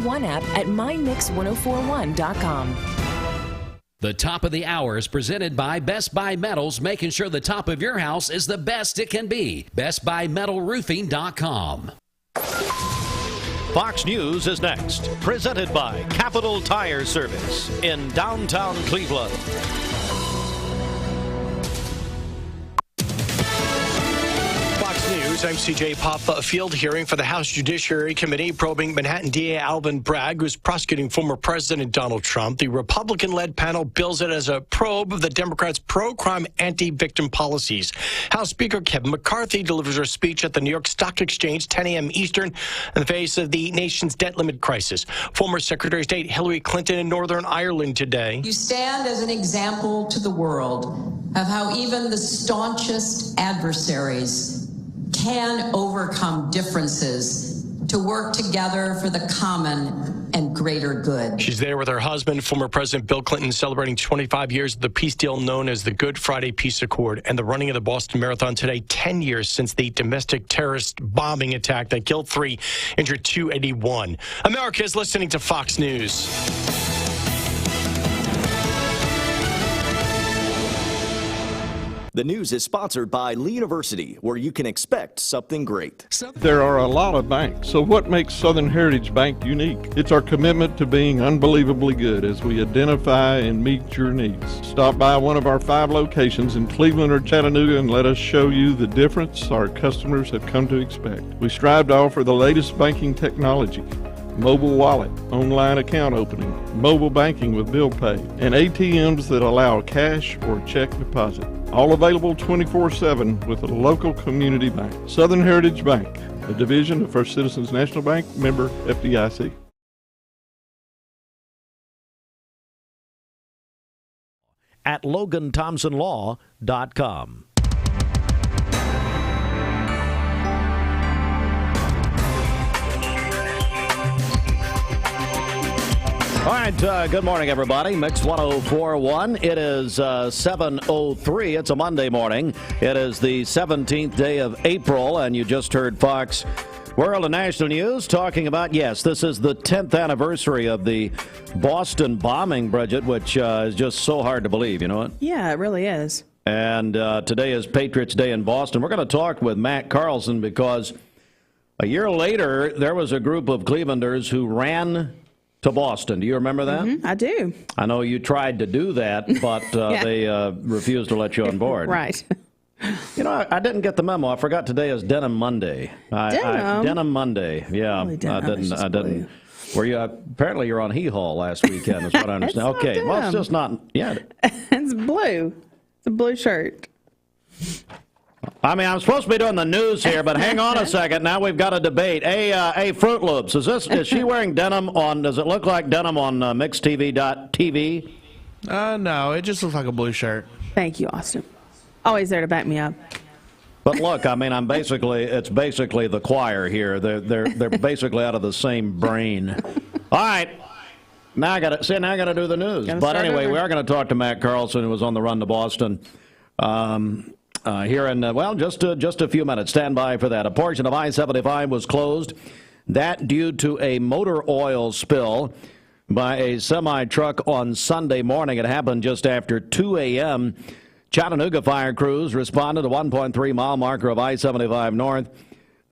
1041 app at mymix1041.com. The top of the hour is presented by Best Buy Metals, making sure the top of your house is the best it can be. BestBuyMetalRoofing.com. Fox News is next, presented by Capital Tire Service in downtown Cleveland. Fox News, I'm CJ Pop. A field hearing for the House Judiciary Committee probing Manhattan DA Alvin Bragg, who's prosecuting former President Donald Trump. The Republican-led panel bills it as a probe of the Democrats' pro-crime, anti-victim policies. House Speaker Kevin McCarthy delivers her speech at the New York Stock Exchange, 10 a.m. Eastern, in the face of the nation's debt limit crisis. Former Secretary of State Hillary Clinton in Northern Ireland today. You stand as an example to the world of how even the staunchest adversaries can overcome differences to work together for the common and greater good. She's there with her husband, former President Bill Clinton, celebrating 25 years of the peace deal known as the Good Friday Peace Accord and the running of the Boston Marathon today, 10 years since the domestic terrorist bombing attack that killed 3, injured 281. America is listening to Fox News. The news is sponsored by Lee University, where you can expect something great. There are a lot of banks, so what makes Southern Heritage Bank unique? It's our commitment to being unbelievably good as we identify and meet your needs. Stop by one of our 5 locations in Cleveland or Chattanooga and let us show you the difference our customers have come to expect. We strive to offer the latest banking technology, mobile wallet, online account opening, mobile banking with bill pay, and ATMs that allow cash or check deposit. All available 24/7 with a local community bank. Southern Heritage Bank, a division of First Citizens National Bank, member FDIC. At LoganThompsonLaw.com. All right, good morning, everybody. Mix 104.1. It is 7:03. It's a Monday morning. It is the 17th day of April, and you just heard Fox World and National News talking about, yes, this is the 10th anniversary of the Boston bombing, Bridget, which is just so hard to believe, you know what? Yeah, it really is. And today is Patriots Day in Boston. We're going to talk with Matt Carlson because a year later, there was a group of Clevelanders who ran to Boston. Do you remember that? Mm-hmm, I do. I know you tried to do that, but they refused to let you on board. Right. You know, I didn't get the memo. I forgot today is Denim Monday. Denim Monday. Yeah, I didn't. Were you? Apparently, you're on Hee Haw last weekend. Is what I understand. Okay, well, it's just not. Yeah, it's blue. It's a blue shirt. I mean, I'm supposed to be doing the news here, but hang on a second. Now we've got a debate. Hey, Fruit Loops, is she wearing denim on? Does it look like denim on MixedTV.tv? No, it just looks like a blue shirt. Thank you, Austin. Always there to back me up. But look, I mean, it's basically the choir here. They're basically out of the same brain. All right. Now I got to do the news. But anyway, we are going to talk to Matt Carlson, who was on the run to Boston. Here in, just a few minutes. Stand by for that. A portion of I-75 was closed. That due to a motor oil spill by a semi-truck on Sunday morning. It happened just after 2 a.m. Chattanooga fire crews responded to 1.3-mile marker of I-75 North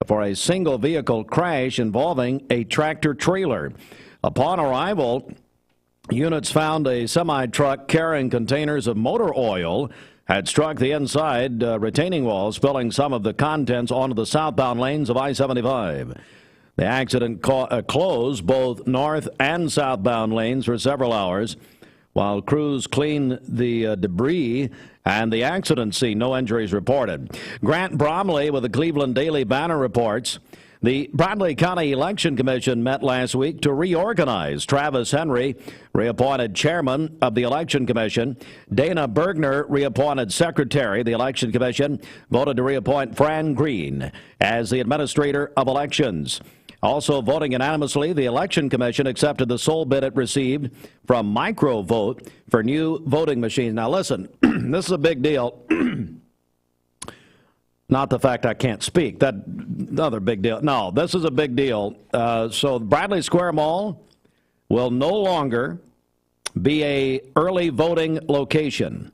for a single vehicle crash involving a tractor-trailer. Upon arrival, units found a semi-truck carrying containers of motor oil had struck the inside retaining wall, spilling some of the contents onto the southbound lanes of I-75. The accident closed both north and southbound lanes for several hours while crews cleaned the debris and the accident scene. No injuries reported. Grant Bromley with the Cleveland Daily Banner reports the Bradley County Election Commission met last week to reorganize. Travis Henry, reappointed chairman of the Election Commission. Dana Bergner, reappointed secretary. The Election Commission voted to reappoint Fran Green as the administrator of elections. Also voting unanimously, the Election Commission accepted the sole bid it received from Microvote for new voting machines. Now listen, this is a big deal. not the fact I can't speak. That another big deal. No, this is a big deal. So Bradley Square Mall will no longer be a early voting location.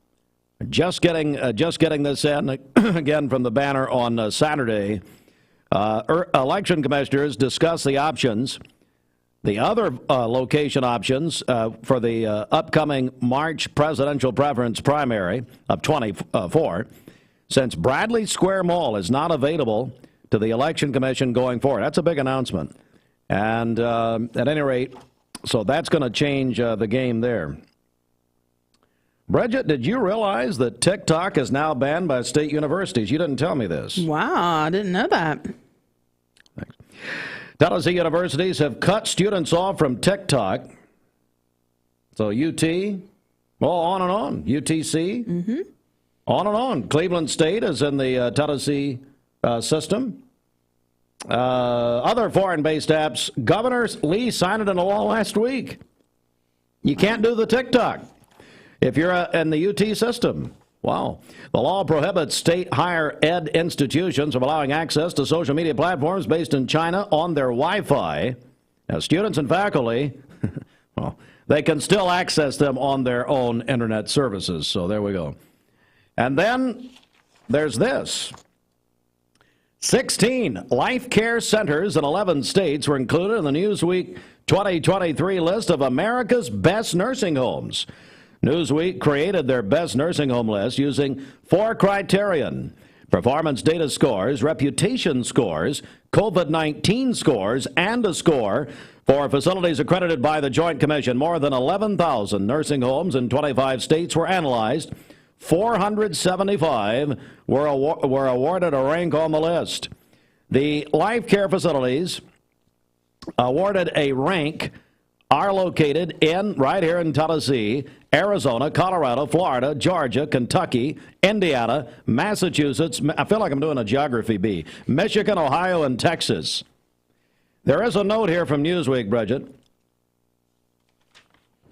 Just getting this in again from the banner on Saturday. Election commissioners discuss the options. The other location options for the upcoming March presidential preference primary of 24, since Bradley Square Mall is not available to the Election Commission going forward. That's a big announcement. And at any rate, so that's going to change the game there. Bridget, did you realize that TikTok is now banned by state universities? You didn't tell me this. Wow, I didn't know that. Thanks. Tennessee universities have cut students off from TikTok. So UT, well, on and on. UTC, on and on. Cleveland State is in the Tennessee system. Other foreign-based apps, Governor Lee signed it into law last week. You can't do the TikTok if you're in the UT system. Wow. The law prohibits state higher ed institutions from allowing access to social media platforms based in China on their Wi-Fi. Now, students and faculty, well, they can still access them on their own internet services. So there we go. And then there's this. 16 life care centers in 11 states were included in the Newsweek 2023 list of America's best nursing homes. Newsweek created their best nursing home list using 4 criterion: performance data scores, reputation scores, COVID-19 scores, and a score for facilities accredited by the Joint Commission. More than 11,000 nursing homes in 25 states were analyzed. 475 were awarded a rank on the list. The life care facilities awarded a rank are located right here in Tennessee, Arizona, Colorado, Florida, Georgia, Kentucky, Indiana, Massachusetts. I feel like I'm doing a geography bee. Michigan, Ohio, and Texas. There is a note here from Newsweek, Bridget.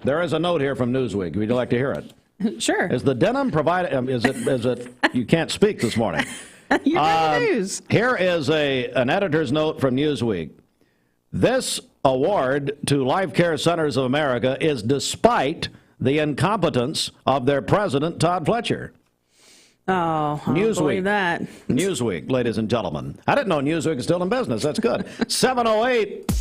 There is a note here from Newsweek. Would you like to hear it? Sure. Is the denim provided? Is it? You can't speak this morning. You're in the news. Here is an editor's note from Newsweek. This award to Life Care Centers of America is despite the incompetence of their president, Todd Fletcher. Oh, I don't believe that. Newsweek, ladies and gentlemen. I didn't know Newsweek is still in business. That's good. 708.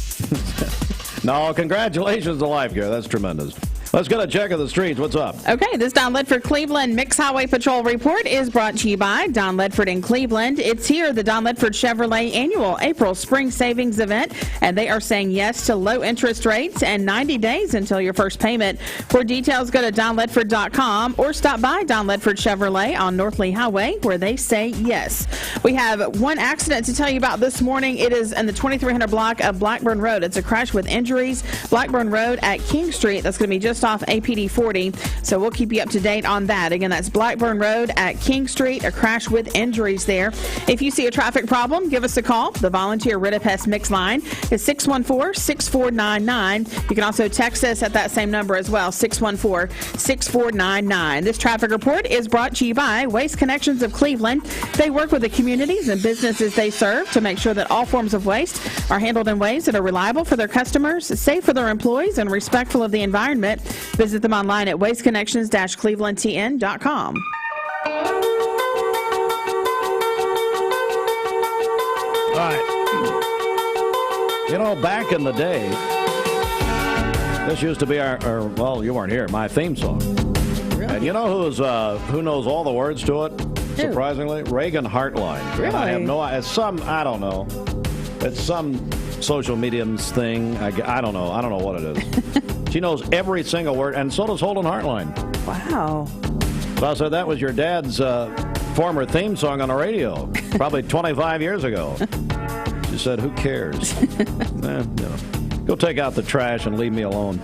No, congratulations to Life Care. That's tremendous. Let's get a check of the streets. What's up? Okay, this Don Ledford Cleveland Mixed Highway Patrol report is brought to you by Don Ledford in Cleveland. It's here, the Don Ledford Chevrolet annual April Spring Savings Event, and they are saying yes to low interest rates and 90 days until your first payment. For details, go to donledford.com or stop by Don Ledford Chevrolet on North Lee Highway, where they say yes. We have one accident to tell you about this morning. It is in the 2300 block of Blackburn Road. It's a crash with injuries. Blackburn Road at King Street. That's going to be just off APD 40, so we'll keep you up to date on that. Again, that's Blackburn Road at King Street, a crash with injuries there. If you see a traffic problem, give us a call. The volunteer Ridipest Mix line is 614-6499. You can also text us at that same number as well, 614-6499. This traffic report is brought to you by Waste Connections of Cleveland. They work with the communities and businesses they serve to make sure that all forms of waste are handled in ways that are reliable for their customers, safe for their employees, and respectful of the environment. Visit them online at wasteconnections-clevelandtn.com. All right. You know, back in the day, this used to be our well, you weren't here, my theme song. Really? And you know who knows all the words to it, surprisingly? Reagan Hartline. Really? And I have no idea. It's some, I don't know. It's some social mediums thing. I don't know. I don't know what it is. She knows every single word, and so does Holden Hartline. Wow. So I said that was your dad's former theme song on the radio, probably 25 years ago. She said, who cares? Go take out the trash and leave me alone.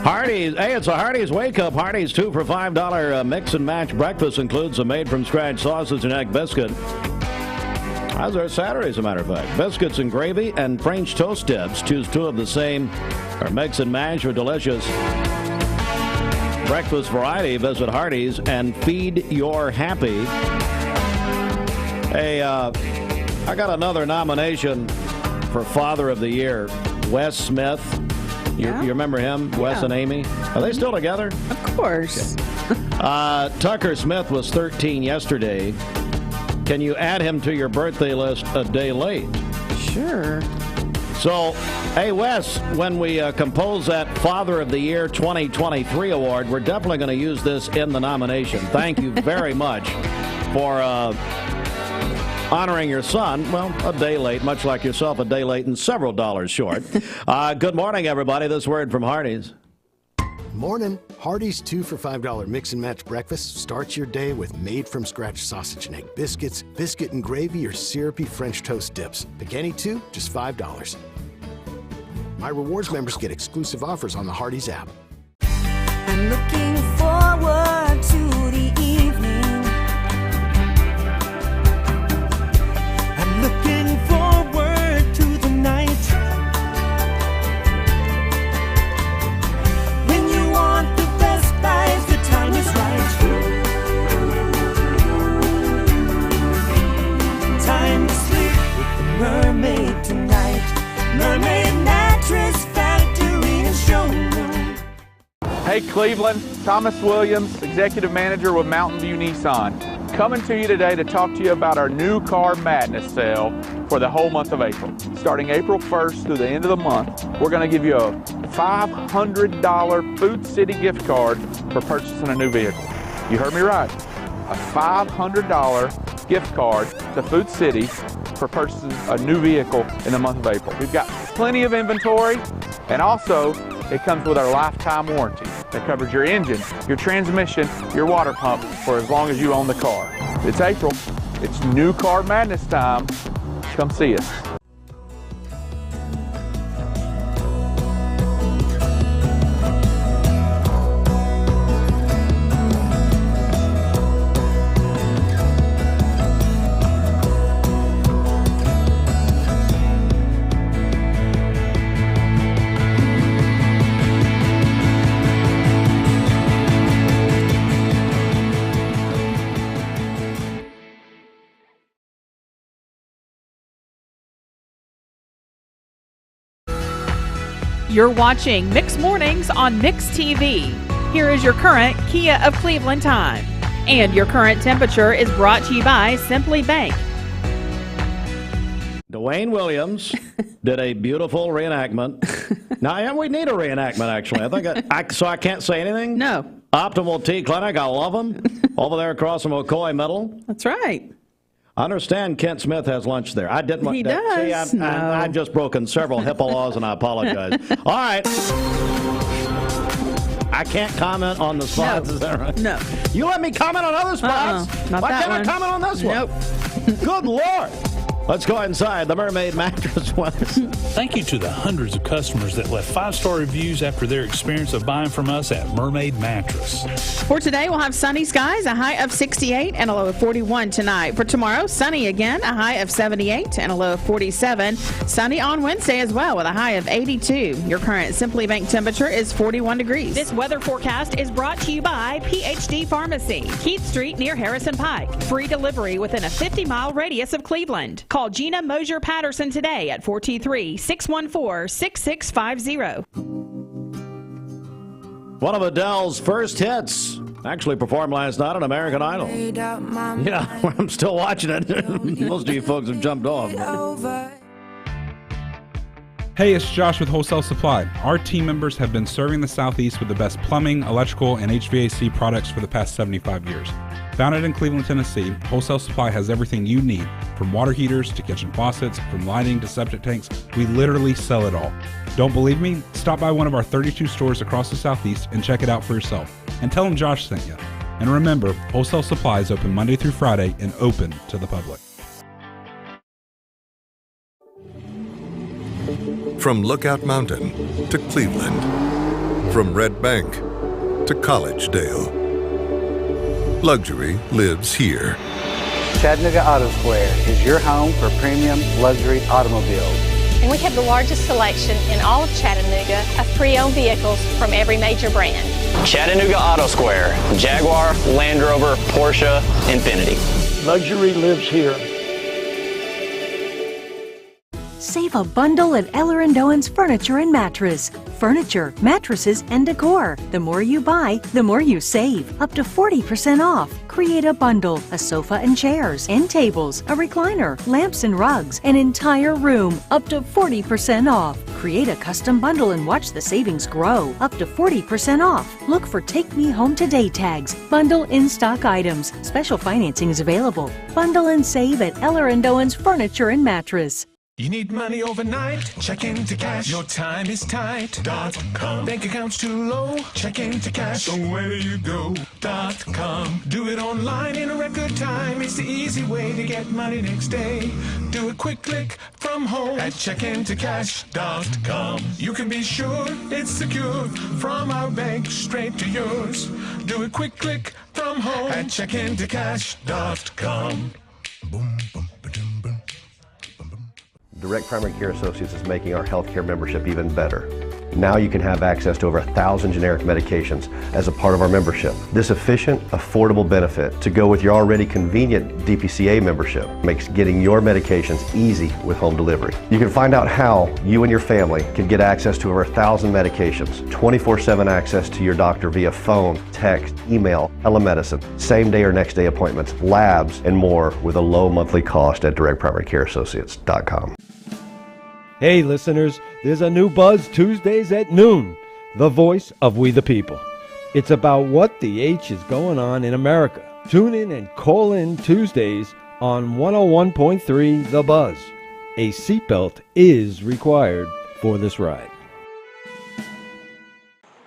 Hardee's, hey, it's a Hardee's Wake Up. Hardee's 2 for $5 mix and match breakfast includes a made-from-scratch sausage and egg biscuit. I was there Saturday, as a matter of fact. Biscuits and gravy and French toast dips. Choose 2 of the same or mix and mash for delicious breakfast variety. Visit Hardee's and feed your happy. Hey, I got another nomination for Father of the Year. Wes Smith. You remember him? Yeah. Wes and Amy? Are they still together? Of course. Tucker Smith was 13 yesterday. Can you add him to your birthday list a day late? Sure. So, hey, Wes, when we compose that Father of the Year 2023 award, we're definitely going to use this in the nomination. Thank you very much for honoring your son. Well, a day late, much like yourself, a day late and several dollars short. Good morning, everybody. This word from Hardee's. Morning. Hardee's 2 for $5 mix and match breakfast starts your day with made-from-scratch sausage and egg biscuits, biscuit and gravy, or syrupy French toast dips. Pick any two, just $5. My rewards members get exclusive offers on the Hardee's app. I'm looking forward to the evening. I'm looking forward to the night. When you want the best life, the time is right. Time to sleep with the mermaid tonight. Mermaid Mattress Factory and Showroom. Hey Cleveland, Thomas Williams, Executive Manager with Mountain View Nissan. Coming to you today to talk to you about our new Car Madness sale for the whole month of April. Starting April 1st through the end of the month, we're going to give you a $500 Food City gift card for purchasing a new vehicle. You heard me right. A $500 gift card to Food City for purchasing a new vehicle in the month of April. We've got plenty of inventory, and also it comes with our lifetime warranty that covers your engine, your transmission, your water pump for as long as you own the car. It's April. It's new Car Madness time. Come see us. You're watching Mix Mornings on Mix TV. Here is your current Kia of Cleveland time. And your current temperature is brought to you by Simply Bank. Dwayne Williams did a beautiful reenactment. Now, we need a reenactment, actually. I think so I can't say anything? No. Optimal Tea Clinic, I love them. Over there across from McCoy Middle. That's right. I understand Kent Smith has lunch there. I didn't want He that. does. See, No. I've just broken several HIPAA laws, and I apologize. All right. I can't comment on the spots. No. Is that right? No. You let me comment on other spots? Not Why that can't one. I comment on this one? Nope. Good Lord. Let's go inside the Mermaid Mattress West. Thank you to the hundreds of customers that left 5-star reviews after their experience of buying from us at Mermaid Mattress. For today, we'll have sunny skies, a high of 68 and a low of 41 tonight. For tomorrow, sunny again, a high of 78 and a low of 47. Sunny on Wednesday as well with a high of 82. Your current Simply Bank temperature is 41 degrees. This weather forecast is brought to you by PhD Pharmacy, Keith Street near Harrison Pike. Free delivery within a 50-mile radius of Cleveland. Call Gina Mosier Patterson today at 423-614-6650. One of Adele's first hits actually performed last night on American Idol. Yeah, I'm still watching it. Most of you folks have jumped off. Hey, it's Josh with Wholesale Supply. Our team members have been serving the Southeast with the best plumbing, electrical, and HVAC products for the past 75 years. Founded in Cleveland, Tennessee, Wholesale Supply has everything you need, from water heaters to kitchen faucets, from lighting to septic tanks. We literally sell it all. Don't believe me? Stop by one of our 32 stores across the Southeast and check it out for yourself. And tell them Josh sent you. And remember, Wholesale Supply is open Monday through Friday and open to the public. From Lookout Mountain to Cleveland, from Red Bank to Collegedale, luxury lives here. Chattanooga Auto Square is your home for premium luxury automobiles. And we have the largest selection in all of Chattanooga of pre-owned vehicles from every major brand. Chattanooga Auto Square, Jaguar, Land Rover, Porsche, Infiniti. Luxury lives here. Save a bundle at Eller & Owen's Furniture and Mattress. Furniture, mattresses, and decor. The more you buy, the more you save. Up to 40% off. Create a bundle, a sofa and chairs, end tables, a recliner, lamps and rugs, an entire room. Up to 40% off. Create a custom bundle and watch the savings grow. Up to 40% off. Look for Take Me Home Today tags. Bundle in-stock items. Special financing is available. Bundle and save at Eller & Owen's Furniture and Mattress. You need money overnight? Check into cash. Your time is tight. .com. Bank account's too low? Check into cash. So where do you go? .com. Do it online in a record time. It's the easy way to get money next day. Do a quick click from home at checkintocash.com. You can be sure it's secure from our bank straight to yours. Do a quick click from home at checkintocash.com. Boom, boom, ba-dum, boom. Direct Primary Care Associates is making our healthcare membership even better. Now you can have access to over 1,000 generic medications as a part of our membership. This efficient, affordable benefit to go with your already convenient DPCA membership makes getting your medications easy with home delivery. You can find out how you and your family can get access to over 1,000 medications, 24/7 access to your doctor via phone, text, email, telemedicine, same day or next day appointments, labs, and more with a low monthly cost at directprimarycareassociates.com. Hey listeners, there's a new buzz Tuesdays at noon, the voice of We the People. It's about what the H is going on in America. Tune in and call in Tuesdays on 101.3 The Buzz. A seatbelt is required for this ride.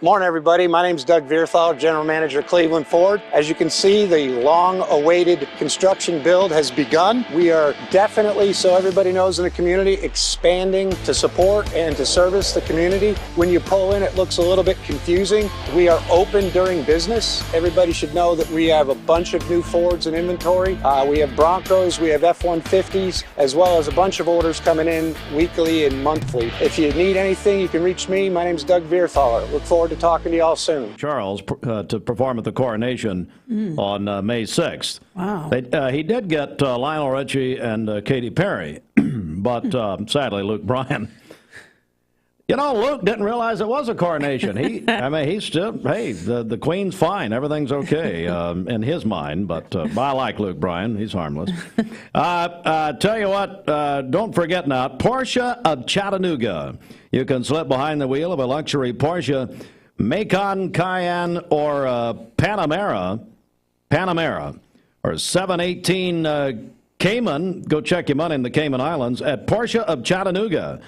Morning, everybody. My name is Doug Vierthal, General Manager, Cleveland Ford. As you can see, the long-awaited construction build has begun. We are definitely, so everybody knows in the community, expanding to support and to service the community. When you pull in, it looks a little bit confusing. We are open during business. Everybody should know that we have a bunch of new Fords in inventory. We have Broncos, we have F-150s, as well as a bunch of orders coming in weekly and monthly. If you need anything, you can reach me. My name is Doug Vierthaler. Look forward to talking to y'all soon. Charles to perform at the coronation on May 6th. Wow. He did get Lionel Richie and Katy Perry, but sadly Luke Bryan. You know, Luke didn't realize it was a coronation. He's still, hey, the Queen's fine. Everything's okay in his mind, but I like Luke Bryan. He's harmless. Tell you what, don't forget now, Porsche of Chattanooga. You can slip behind the wheel of a luxury Porsche Macan, Cayenne, or Panamera, or 718 Cayman. Go check your money in the Cayman Islands at Porsche of Chattanooga.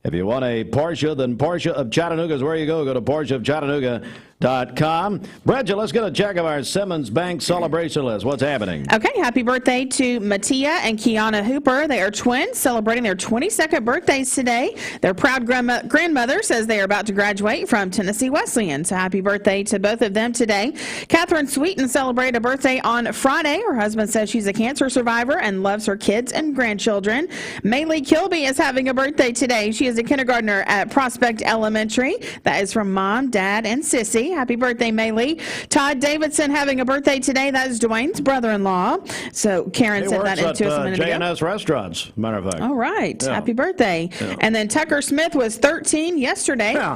If you want a Porsche, then Porsche of Chattanooga is where you go. Go to PorscheofChattanooga.com. Bridget, let's get a check of our Simmons Bank celebration list. What's happening? Okay, happy birthday to Mattia and Kiana Hooper. They are twins celebrating their 22nd birthdays today. Their proud grandmother says they are about to graduate from Tennessee Wesleyan. So happy birthday to both of them today. Catherine Sweeten celebrated a birthday on Friday. Her husband says she's a cancer survivor and loves her kids and grandchildren. Maylee Kilby is having a birthday today. She is a kindergartner at Prospect Elementary. That is from Mom, Dad, and Sissy. Happy birthday, Maylee. Todd Davidson having a birthday today. That is Dwayne's brother-in-law. So Karen sent that into us a minute ago. J&S Restaurants, matter of fact. All right. Yeah. Happy birthday. Yeah. And then Tucker Smith was 13 yesterday. Yeah.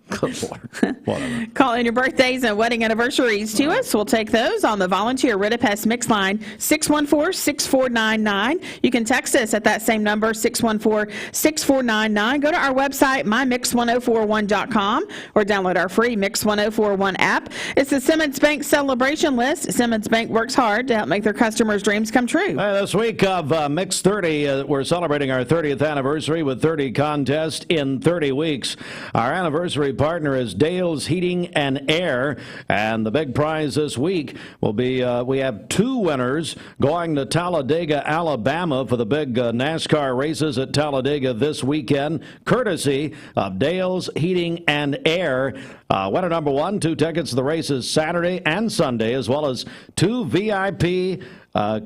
Good Lord. Whatever. Call in your birthdays and wedding anniversaries to us. We'll take those on the volunteer Ritipest mix line, 614-6499. You can text us at that same number, 614-6499. Go to our website, mymix1041.com, or download our free Mix 1041 app. It's the Simmons Bank celebration list. Simmons Bank works hard to help make their customers' dreams come true. This week of Mix 30, we're celebrating our 30th anniversary with 30 contests in 30 weeks. Our anniversary partner is Dale's Heating and Air, and the big prize this week will be we have two winners going to Talladega, Alabama for the big NASCAR races at Talladega this weekend, courtesy of Dale's Heating and Air. Winner number one, 2 tickets to the races Saturday and Sunday, as well as 2 VIP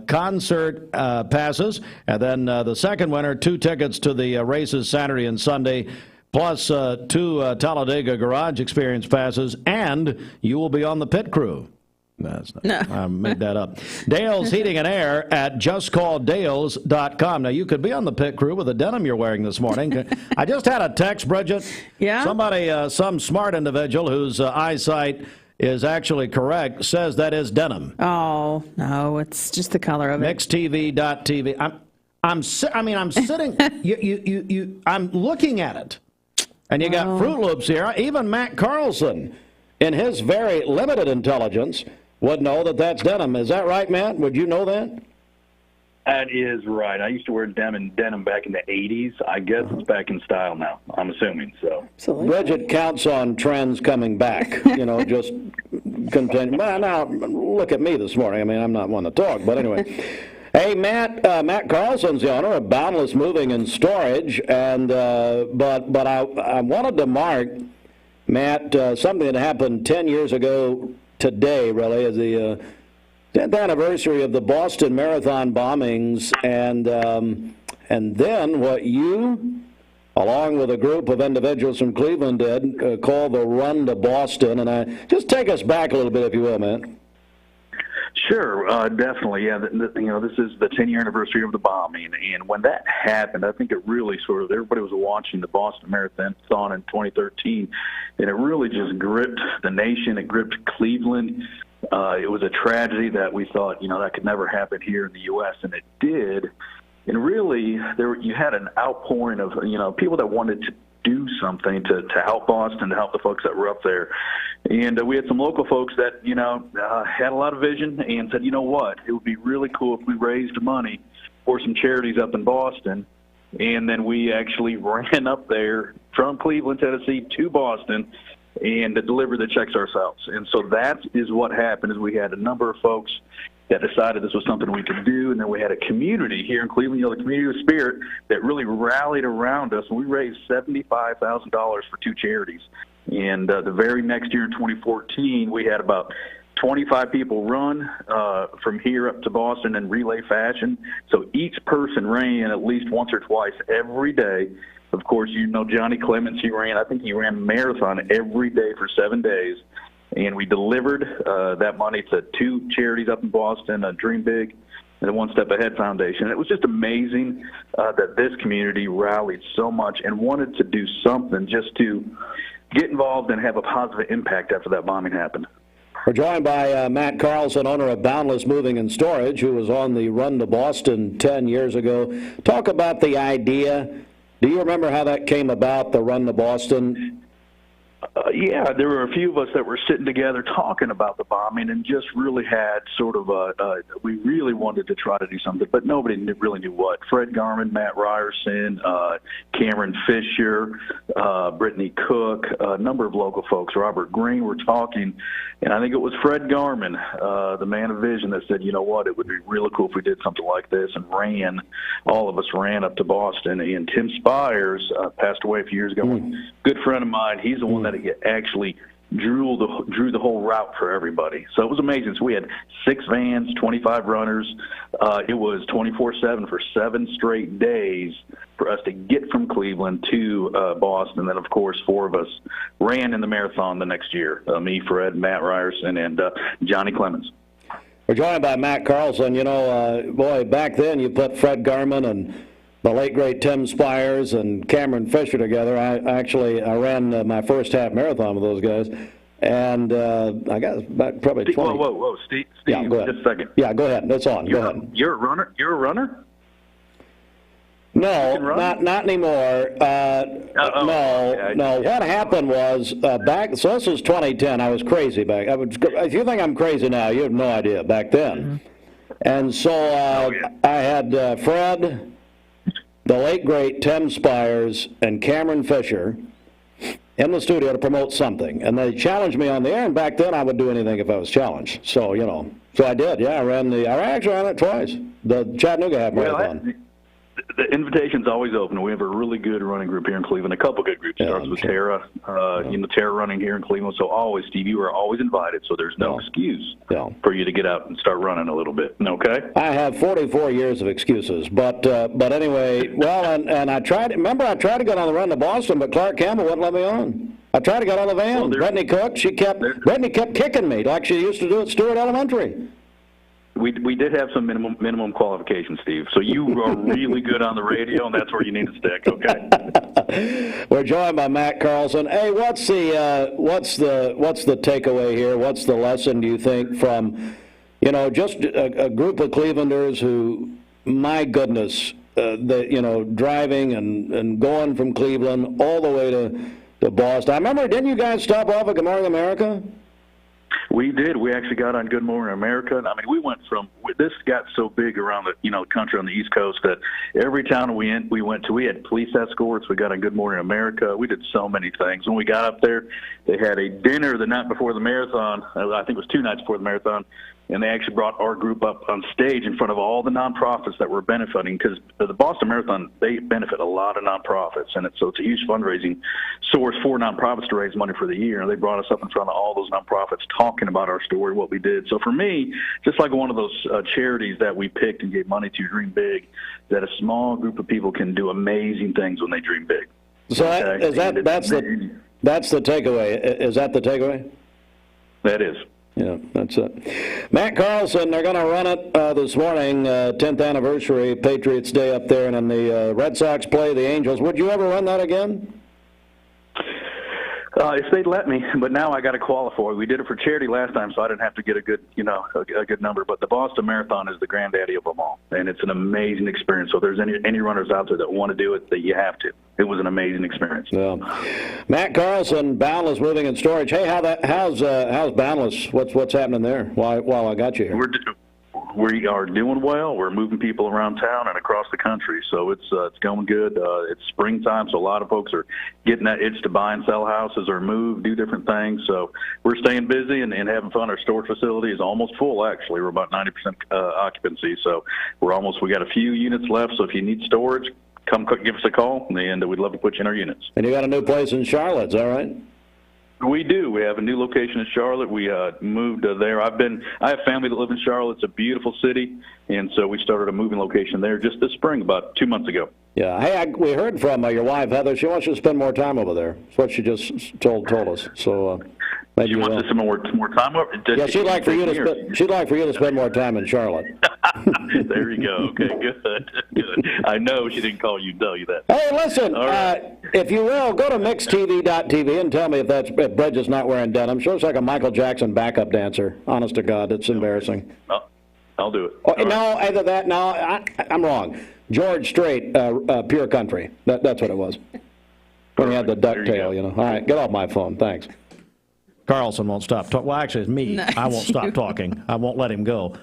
concert passes, and then the second winner, 2 tickets to the races Saturday and Sunday, plus 2 Talladega Garage Experience passes, and you will be on the pit crew. That's not, I made that up. Dale's Heating and Air at justcalldales.com. Now, you could be on the pit crew with the denim you're wearing this morning. I just had a text, Bridget. Yeah? Somebody, some smart individual whose eyesight is actually correct, says that is denim. Oh, no, it's just the color of it. Mixtv.tv. I'm sitting, I'm looking at it. And you got Fruit Loops here. Even Matt Carlson, in his very limited intelligence, would know that that's denim. Is that right, Matt? Would you know that? That is right. I used to wear denim back in the 80s. I guess it's back in style now, I'm assuming. So Bridget counts on trends coming back, just continue. Well, now, look at me this morning. I mean, I'm not one to talk, but anyway. Hey, Matt Carlson's the owner of Boundless Moving and Storage, and but I wanted to mark, Matt, something that happened 10 years ago today, really, is the 10th anniversary of the Boston Marathon bombings, and then what you, along with a group of individuals from Cleveland, did called the Run to Boston. And just take us back a little bit, if you will, Matt. Sure, definitely. Yeah, this is the 10-year anniversary of the bombing, and when that happened, I think it really everybody was watching the Boston Marathon in 2013, and it really just gripped the nation. It gripped Cleveland. It was a tragedy that we thought, that could never happen here in the U.S., and it did. And really, you had an outpouring of, people that wanted to do something to help Boston, to help the folks that were up there. And we had some local folks that, had a lot of vision and said, you know what, it would be really cool if we raised money for some charities up in Boston. And then we actually ran up there from Cleveland, Tennessee to Boston and delivered the checks ourselves. And so that is what happened, is we had a number of folks that decided this was something we could do, and then we had a community here in Cleveland, the community of spirit, that really rallied around us, and we raised $75,000 for two charities. And the very next year in 2014, we had about 25 people run from here up to Boston in relay fashion. So each person ran at least once or twice every day. Of course, Johnny Clements, he ran a marathon every day for 7 days. And we delivered that money to two charities up in Boston, Dream Big and the One Step Ahead Foundation. It was just amazing that this community rallied so much and wanted to do something just to get involved and have a positive impact after that bombing happened. We're joined by Matt Carlson, owner of Boundless Moving and Storage, who was on the Run to Boston 10 years ago. Talk about the idea. Do you remember how that came about, the Run to Boston? Yeah, there were a few of us that were sitting together talking about the bombing and just really had sort of we really wanted to try to do something, but nobody really knew what. Fred Garman, Matt Ryerson, Cameron Fisher, Brittany Cook, a number of local folks, Robert Green were talking, and I think it was Fred Garman, the man of vision, that said, you know what, it would be really cool if we did something like this, and all of us ran up to Boston. And Tim Spires passed away a few years ago. Good friend of mine. He's the one that actually drew the whole route for everybody. So it was amazing. So we had 6 vans, 25 runners. It was 24/7 for 7 straight days for us to get from Cleveland to Boston. And then, of course, 4 of us ran in the marathon the next year. Me, Fred, Matt Ryerson, and Johnny Clements. We're joined by Matt Carlson. Boy, back then you put Fred Garman and the late, great Tim Spires and Cameron Fisher together. I ran my first half marathon with those guys, and I got about probably 20. Whoa, Steve, yeah, go ahead. Just a second. Yeah, go ahead. That's on. Go ahead. You're a runner? You're a runner? No, not anymore. No. What happened was back. So this was 2010. I was crazy back. If you think I'm crazy now, you have no idea back then. And so I had Fred, the late, great Tim Spires, and Cameron Fisher in the studio to promote something. And they challenged me on the air, and back then I would do anything if I was challenged. So, so I did. Yeah, I actually ran it twice. The Chattanooga half marathon. The invitation's always open. We have a really good running group here in Cleveland, a couple good groups. Starts with Tara, Tara running here in Cleveland. So always, Steve, you are always invited, so there's no excuse for you to get out and start running a little bit. Okay? I have 44 years of excuses, but anyway, and I tried to get on the Run to Boston, but Clark Campbell wouldn't let me on. I tried to get out of the van. Well, Brittany Cook, Brittany kept kicking me like she used to do at Stewart Elementary. We did have some minimum qualifications, Steve. So you are really good on the radio, and that's where you need to stick. Okay. We're joined by Matt Carlson. Hey, what's the takeaway here? What's the lesson, do you think, from just a group of Clevelanders who, my goodness, driving and going from Cleveland all the way to Boston. I remember, didn't you guys stop off at Good Morning America? We did. We actually got on Good Morning America. I mean, we went from this got so big around the country on the East Coast that every town we went to, we had police escorts. We got on Good Morning America. We did so many things. When we got up there, they had a dinner the night before the marathon. I think it was 2 nights before the marathon. And they actually brought our group up on stage in front of all the nonprofits that were benefiting, because the Boston Marathon, they benefit a lot of nonprofits, and so it's a huge fundraising source for nonprofits to raise money for the year. And they brought us up in front of all those nonprofits talking about our story, what we did. So for me, just like one of those charities that we picked and gave money to, Dream Big, that a small group of people can do amazing things when they dream big. So that's the takeaway. Is that the takeaway? That is. Yeah, that's it. Matt Carlson, they're going to run it this morning, 10th anniversary, Patriots Day up there, and then the Red Sox play the Angels. Would you ever run that again? If they'd let me, but now I got to qualify. We did it for charity last time, so I didn't have to get a good, a good number. But the Boston Marathon is the granddaddy of them all, and it's an amazing experience. So if there's any runners out there that want to do it, that you have to. It was an amazing experience. Yeah. Matt Carlson, Boundless Moving and Storage. Hey, how's Boundless? What's happening there? While I got you here. We are doing well. We're moving people around town and across the country, so it's going good. It's springtime, so a lot of folks are getting that itch to buy and sell houses or move, do different things. So we're staying busy and having fun. Our storage facility is almost full, actually. We're about 90% occupancy, so we got a few units left. So if you need storage, come give us a call, and we'd love to put you in our units. And you got a new place in Charlotte, is that right? We do. We have a new location in Charlotte. We moved there. I have family that live in Charlotte. It's a beautiful city, and so we started a moving location there just this spring, about 2 months ago. Yeah. Hey, we heard from your wife, Heather. She wants you to spend more time over there. That's what she just told us. So maybe you want to spend more time over? Yeah, she'd like for you to spend more time in Charlotte. There you go. Okay, good. I know she didn't call you to tell you that. Hey, listen, if you will, go to mixtv.tv and tell me if Bridget's is not wearing denim. She looks like a Michael Jackson backup dancer. Honest to God, it's embarrassing. I'll do it. Either that. No, I'm wrong. George Strait, Pure Country. That's what it was. When he had the duck tail, All right, get off my phone. Thanks. Carlson won't stop talking. Well, actually, it's me. No, I won't stop talking. I won't let him go.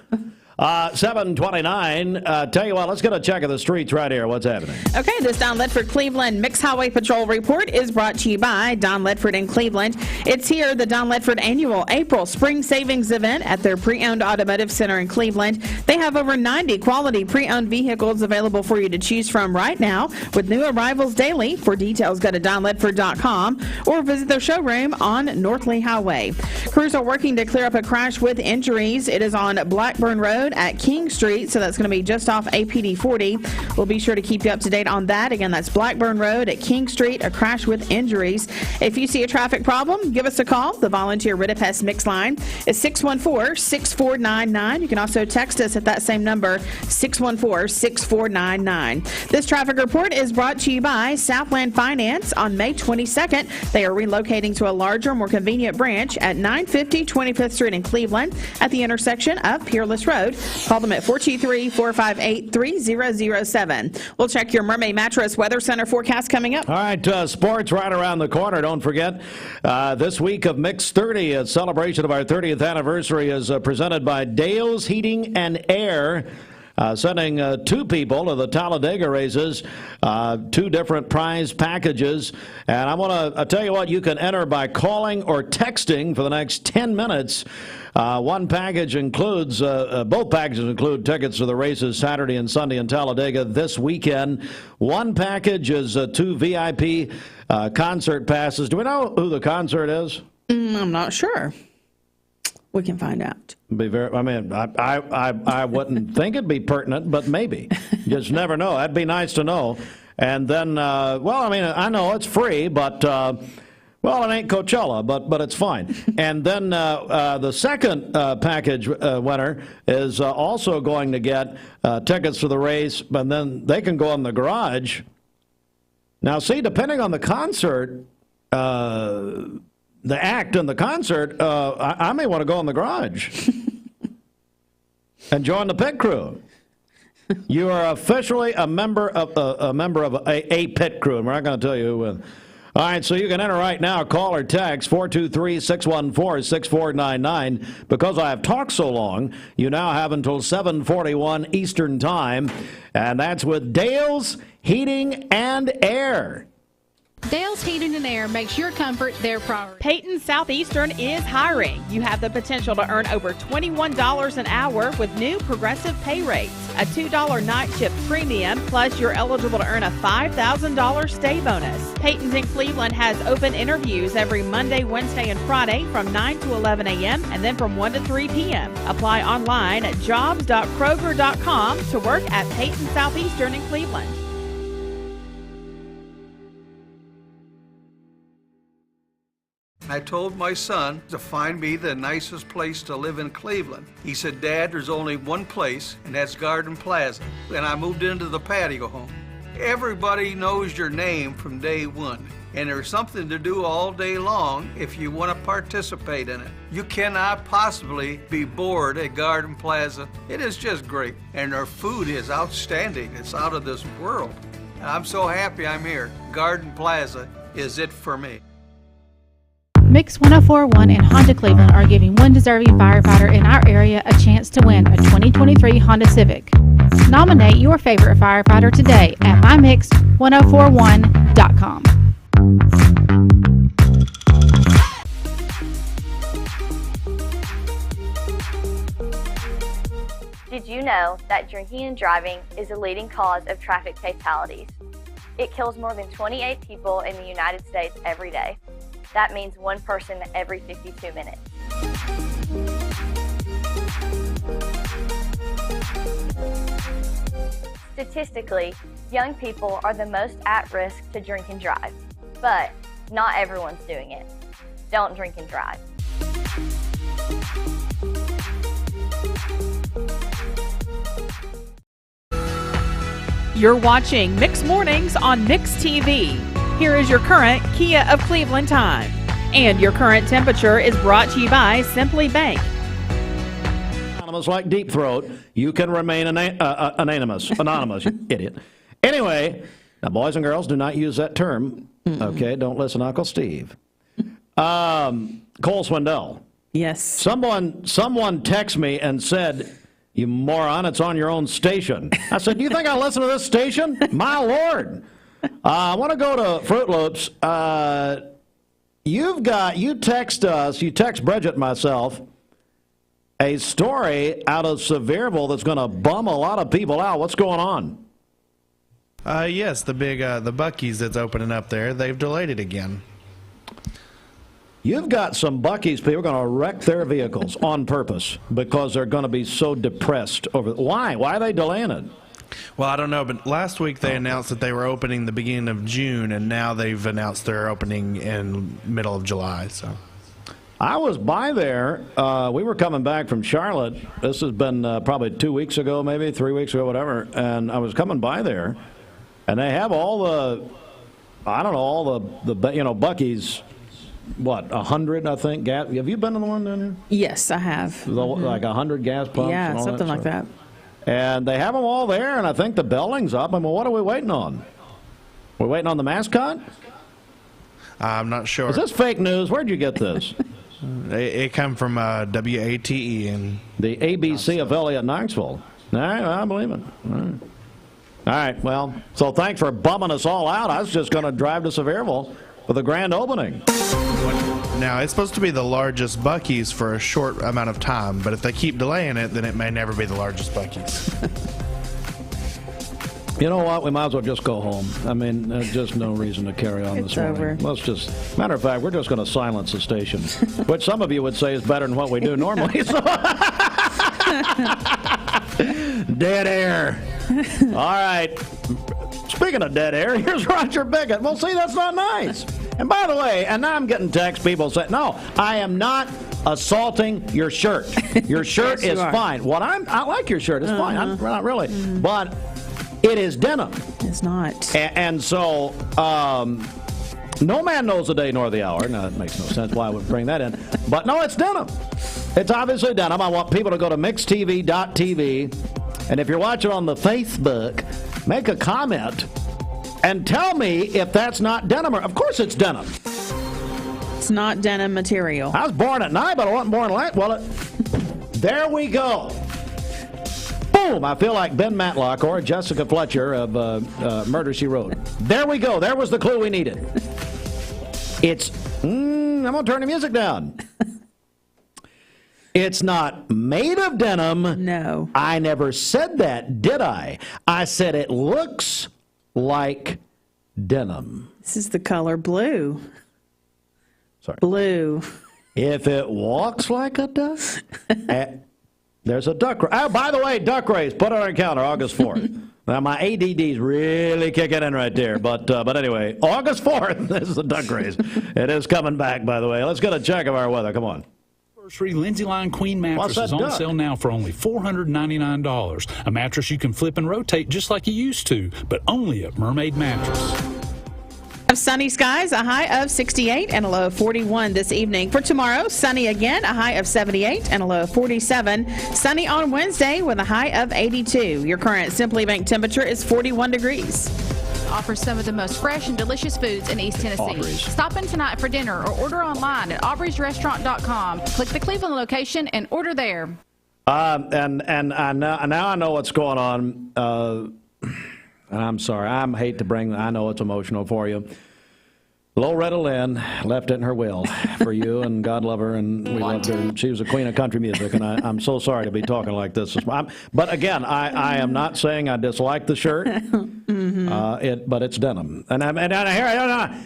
7:29. Tell you what, let's get a check of the streets right here. What's happening? Okay, this Don Ledford Cleveland Mixed Highway Patrol report is brought to you by Don Ledford in Cleveland. It's here, the Don Ledford annual April Spring Savings event at their pre-owned automotive center in Cleveland. They have over 90 quality pre-owned vehicles available for you to choose from right now with new arrivals daily. For details, go to donledford.com or visit their showroom on North Lee Highway. Crews are working to clear up a crash with injuries. It is on Blackburn Road at King Street, so that's going to be just off APD 40. We'll be sure to keep you up to date on that. Again, that's Blackburn Road at King Street, a crash with injuries. If you see a traffic problem, give us a call. The volunteer Ridipest Mix line is 614-6499. You can also text us at that same number, 614-6499. This traffic report is brought to you by Southland Finance. On May 22nd, they are relocating to a larger, more convenient branch at 950 25th Street in Cleveland at the intersection of Peerless Road. Call them at 423-458-3007. We'll check your Mermaid Mattress Weather Center forecast coming up. All right, sports right around the corner. Don't forget, this week of Mix 30, a celebration of our 30th anniversary, is presented by Dale's Heating and Air. Sending 2 people to the Talladega races, 2 different prize packages. And I want to tell you what, you can enter by calling or texting for the next 10 minutes. One package includes, both packages include tickets to the races Saturday and Sunday in Talladega this weekend. One package is 2 VIP concert passes. Do we know who the concert is? I'm not sure. We can find out. I wouldn't think it'd be pertinent, but maybe. You just never know. That'd be nice to know. And then, I know it's free, but Well, it ain't Coachella, but it's fine. And then the second package winner is also going to get tickets to the race, but then they can go in the garage. Now, see, depending on the concert, the act and the concert, I may want to go in the garage and join the pit crew. You are officially a member of a pit crew, and we're not going to tell you who wins. All right, so you can enter right now. Call or text 423-614-6499. Because I have talked so long, you now have until 7:41 Eastern Time, and that's with Dale's Heating and Air. Dale's Heating and Air makes your comfort their priority. Peyton Southeastern is hiring. You have the potential to earn over $21 an hour with new progressive pay rates. A $2 night shift premium, plus you're eligible to earn a $5,000 stay bonus. Peyton's in Cleveland has open interviews every Monday, Wednesday, and Friday from 9 to 11 a.m. and then from 1 to 3 p.m. Apply online at jobs.kroger.com to work at Peyton Southeastern in Cleveland. I told my son to find me the nicest place to live in Cleveland. He said, Dad, there's only one place, and that's Garden Plaza. And I moved into the patio home. Everybody knows your name from day one, and there's something to do all day long if you want to participate in it. You cannot possibly be bored at Garden Plaza. It is just great, and their food is outstanding. It's out of this world. And I'm so happy I'm here. Garden Plaza is it for me. Mix 1041 and Honda Cleveland are giving one deserving firefighter in our area a chance to win a 2023 Honda Civic. Nominate your favorite firefighter today at mymix1041.com. Did you know that drinking and driving is a leading cause of traffic fatalities? It kills more than 28 people in the United States every day. That means one person every 52 minutes. Statistically, young people are the most at risk to drink and drive, but not everyone's doing it. Don't drink and drive. You're watching Mix Mornings on Mix TV. Here is your current Kia of Cleveland time. And your current temperature is brought to you by Simply Bank. Anonymous like Deep Throat, you can remain anonymous, you idiot. Anyway, now boys and girls, do not use that term. Okay, don't listen to Uncle Steve. Cole Swindell. Yes. Someone texted me and said, you moron, it's on your own station. I said, do you think I listen to this station? My Lord. I want to go to Fruit Loops. You text Bridget and myself a story out of Sevierville that's going to bum a lot of people out. What's going on? Yes, the big the Buc-ee's that's opening up there. They've delayed it again. You've got some Buc-ee's people going to wreck their vehicles on purpose because they're going to be so depressed over. Why? Why are they delaying it? Well, I don't know, but last week they announced that they were opening the beginning of June, and now they've announced they're opening in middle of July. So, I was by there. We were coming back from Charlotte. This has been probably 2 weeks ago, maybe 3 weeks ago, whatever. And I was coming by there, and they have all the, I don't know, all the Buc-ee's. What, 100, I think, gas? Have you been to the one down here? Yes, I have. Like 100 gas pumps? Yeah, and all something that like that. And they have them all there, and I think the building's up. I mean, what are we waiting on? We're waiting on the mascot? I'm not sure. Is this fake news? Where'd you get this? It come from WATE and the ABC affiliate in Knoxville. All right, I believe it. All right, well, so thanks for bumming us all out. I was just going to drive to Sevierville for the grand opening. Now, it's supposed to be the largest Buc-ee's for a short amount of time, but if they keep delaying it, then it may never be the largest Buc-ee's. You know what? We might as well just go home. I mean, there's just no reason to carry on this morning. Over. Let's just, matter of fact, we're just going to silence the station, which some of you would say is better than what we do normally. So. Dead air. All right. Speaking of dead air, here's Roger Biggett. Well, see, that's not nice. And by the way, and now I'm getting text people saying, no, I am not assaulting your shirt. Your shirt Yes, is you are. fine. I like your shirt. It's fine. I'm not really. But it is denim. It's not. And so, no man knows the day nor the hour. Now, that makes no sense why I would bring that in. But no, it's denim. It's obviously denim. I want people to go to mixtv.tv. And if you're watching on the Facebook, make a comment and tell me if that's not denim. Of course it's denim. It's not denim material. I was born at night, but I wasn't born late. Well, there we go. Boom! I feel like Ben Matlock or Jessica Fletcher of Murder, She Wrote. There we go. There was the clue we needed. It's... I'm going to turn the music down. It's not made of denim. No. I never said that, did I? I said it looks like denim. This is the color blue. Sorry. Blue. If it walks like a duck, there's a duck race. Oh, by the way, duck race. Put it on our calendar, August 4th. Now, my ADD's really kicking in right there. But anyway, August 4th, this is the duck race. It is coming back, by the way. Let's get a check of our weather. Come on. Lindsay Line Queen mattress is on sale now for only $499. A mattress you can flip and rotate just like you used to, but only at Mermaid Mattress. Of sunny skies, a high of 68 and a low of 41 this evening. For tomorrow, sunny again, a high of 78 and a low of 47. Sunny on Wednesday with a high of 82. Your current Simply Bank temperature is 41 degrees. Offers some of the most fresh and delicious foods in East Tennessee. Aubrey's. Stop in tonight for dinner or order online at aubreysrestaurant.com. Click the Cleveland location and order there. And now I know what's going on. And I'm sorry. I hate to bring. I know it's emotional for you. Loretta Lynn left it in her will for you, and God love her, and we loved her. And she was a queen of country music, and I'm so sorry to be talking like this. But again, I am not saying I dislike the shirt, but it's denim, and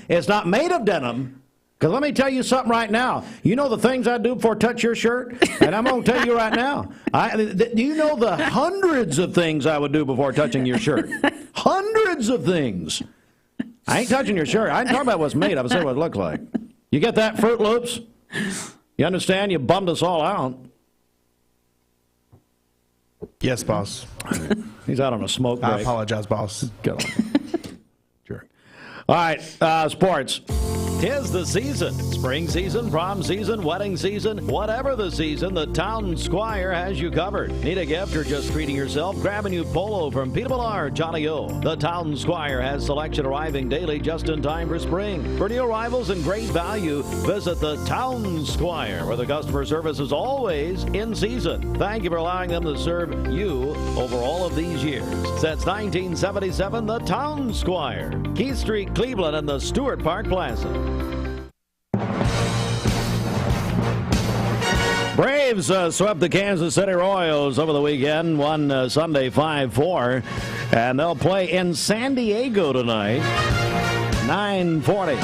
it's not made of denim. Because let me tell you something right now. You know the things I do before I touch your shirt? And I'm going to tell you right now. Do you know the hundreds of things I would do before touching your shirt? Hundreds of things. I ain't touching your shirt. I ain't talking about what's made of. I'm saying what it looks like. You get that, Fruit Loops? You understand? You bummed us all out. Yes, boss. He's out on a smoke break. I apologize, boss. Go. Jerk. All right, sports. 'Tis the season. Spring season, prom season, wedding season, whatever the season, the Town Squire has you covered. Need a gift or just treating yourself? Grab a new polo from Peter Millar, Johnny O. The Town Squire has selection arriving daily just in time for spring. For new arrivals and great value, visit the Town Squire, where the customer service is always in season. Thank you for allowing them to serve you over all of these years. Since 1977, the Town Squire, Keith Street, Cleveland, and the Stewart Park Plaza. Braves swept the Kansas City Royals over the weekend, won Sunday 5-4, and they'll play in San Diego tonight, 9:40.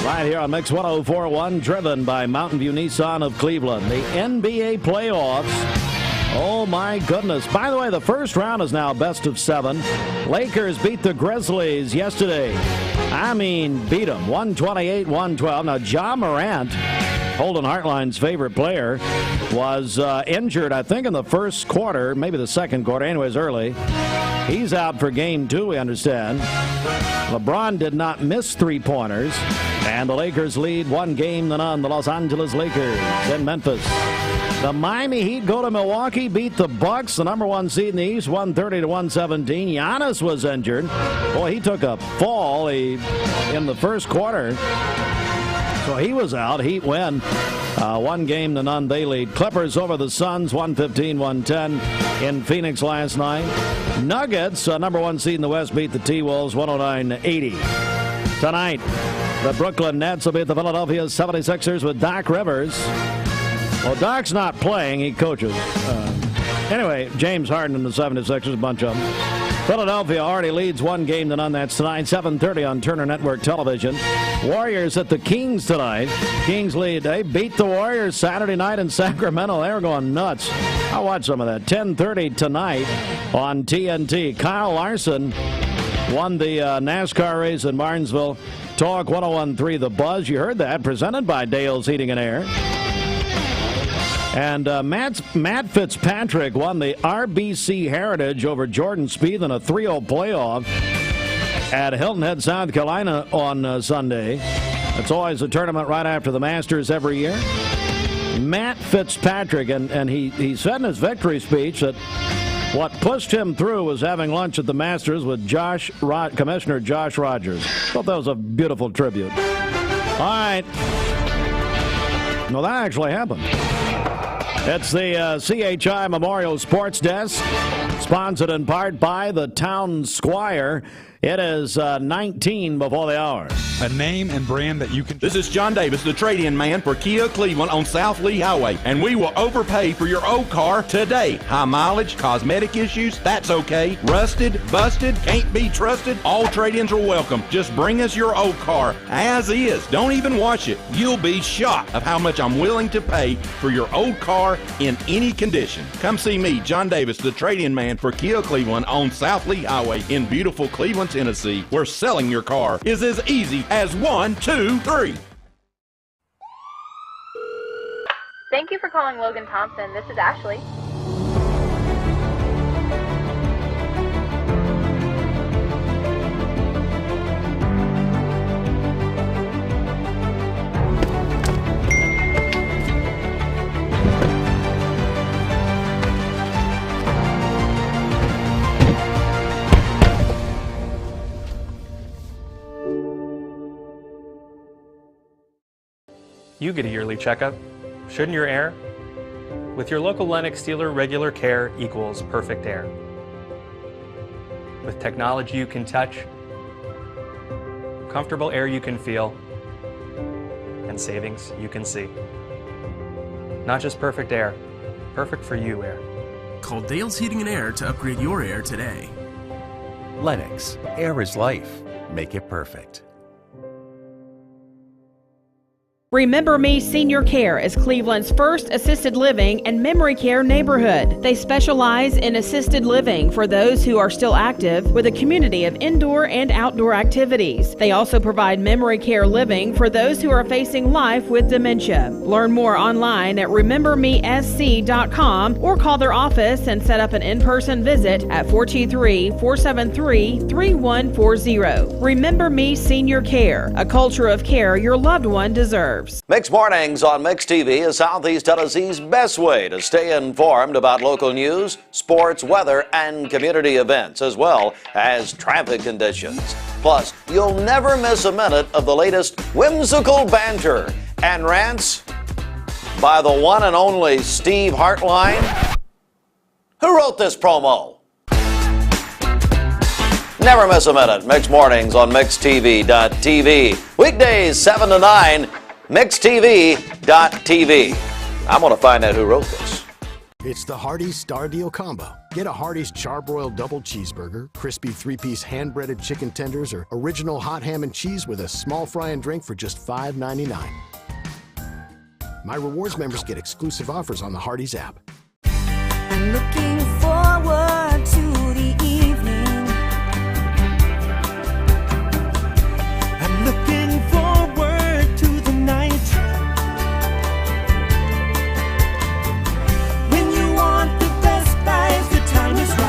Right here on Mix 104.1, driven by Mountain View Nissan of Cleveland. The NBA playoffs. Oh, my goodness. By the way, the first round is now best of 7. Lakers beat the Grizzlies yesterday. I mean, beat them, 128-112. Now, Ja Morant, Holden Hartline's favorite player, was injured, I think, in the first quarter, maybe the second quarter, anyways, early. He's out for game 2, we understand. LeBron did not miss three-pointers, and the Lakers lead 1-0. The Los Angeles Lakers in Memphis. The Miami Heat go to Milwaukee, beat the Bucks, the number 1 seed in the East, 130-117. Giannis was injured. Boy, he took a fall in the first quarter. So he was out. Heat win. 1-0. They lead. Clippers over the Suns, 115-110 in Phoenix last night. Nuggets, number 1 seed in the West, beat the T-Wolves, 109-80. Tonight, the Brooklyn Nets will beat the Philadelphia 76ers with Doc Rivers. Well, Doc's not playing. He coaches. Anyway, James Harden and the 76ers, a bunch of them. Philadelphia already leads 1-0. That's tonight, 7:30 on Turner Network Television. Warriors at the Kings tonight. Kings lead. They beat the Warriors Saturday night in Sacramento. They were going nuts. I watched some of that. 10:30 tonight on TNT. Kyle Larson won the NASCAR race in Martinsville. Talk 101.3 The Buzz. You heard that, presented by Dale's Heating and Air. And Matt Fitzpatrick won the RBC Heritage over Jordan Spieth in a 3-0 playoff at Hilton Head, South Carolina on Sunday. It's always a tournament right after the Masters every year. Matt Fitzpatrick, and he said in his victory speech that what pushed him through was having lunch at the Masters with Commissioner Josh Rogers. Thought that was a beautiful tribute. All right. No, that actually happened. It's the CHI Memorial Sports Desk, sponsored in part by the Town Squire. It is 19 before the hour. A name and brand that you can... This is John Davis, the trade-in man for Kia Cleveland on South Lee Highway, and we will overpay for your old car today. High mileage, cosmetic issues, that's okay. Rusted, busted, can't be trusted, all trade-ins are welcome. Just bring us your old car as is. Don't even wash it. You'll be shocked of how much I'm willing to pay for your old car in any condition. Come see me, John Davis, the trade-in man for Kia Cleveland on South Lee Highway in beautiful Cleveland, Tennessee, where selling your car is as easy as 1, 2, 3. Thank you for calling Logan Thompson. This is Ashley. You get a yearly checkup. Shouldn't your air? With your local Lennox dealer, regular care equals perfect air. With technology you can touch, comfortable air you can feel, and savings you can see. Not just perfect air, perfect for you air. Call Dale's Heating and Air to upgrade your air today. Lennox, air is life. Make it perfect. Remember Me Senior Care is Cleveland's first assisted living and memory care neighborhood. They specialize in assisted living for those who are still active with a community of indoor and outdoor activities. They also provide memory care living for those who are facing life with dementia. Learn more online at remembermesc.com or call their office and set up an in-person visit at 423-473-3140. Remember Me Senior Care, a culture of care your loved one deserves. Mix Mornings on Mix TV is Southeast Tennessee's best way to stay informed about local news, sports, weather, and community events, as well as traffic conditions. Plus, you'll never miss a minute of the latest whimsical banter and rants by the one and only Steve Hartline. Who wrote this promo? Never miss a minute. Mix Mornings on MixTV.tv. Weekdays 7 to 9. MixTV.tv. I'm going to find out who wrote this. It's the Hardee's Star Deal Combo. Get a Hardee's Charbroiled Double Cheeseburger, crispy 3-piece hand-breaded chicken tenders, or original hot ham and cheese with a small fry and drink for just $5.99. My rewards members get exclusive offers on the Hardee's app. I'm looking forward to the evening. I'm looking forward to the night. When you want the best buys, the time is right.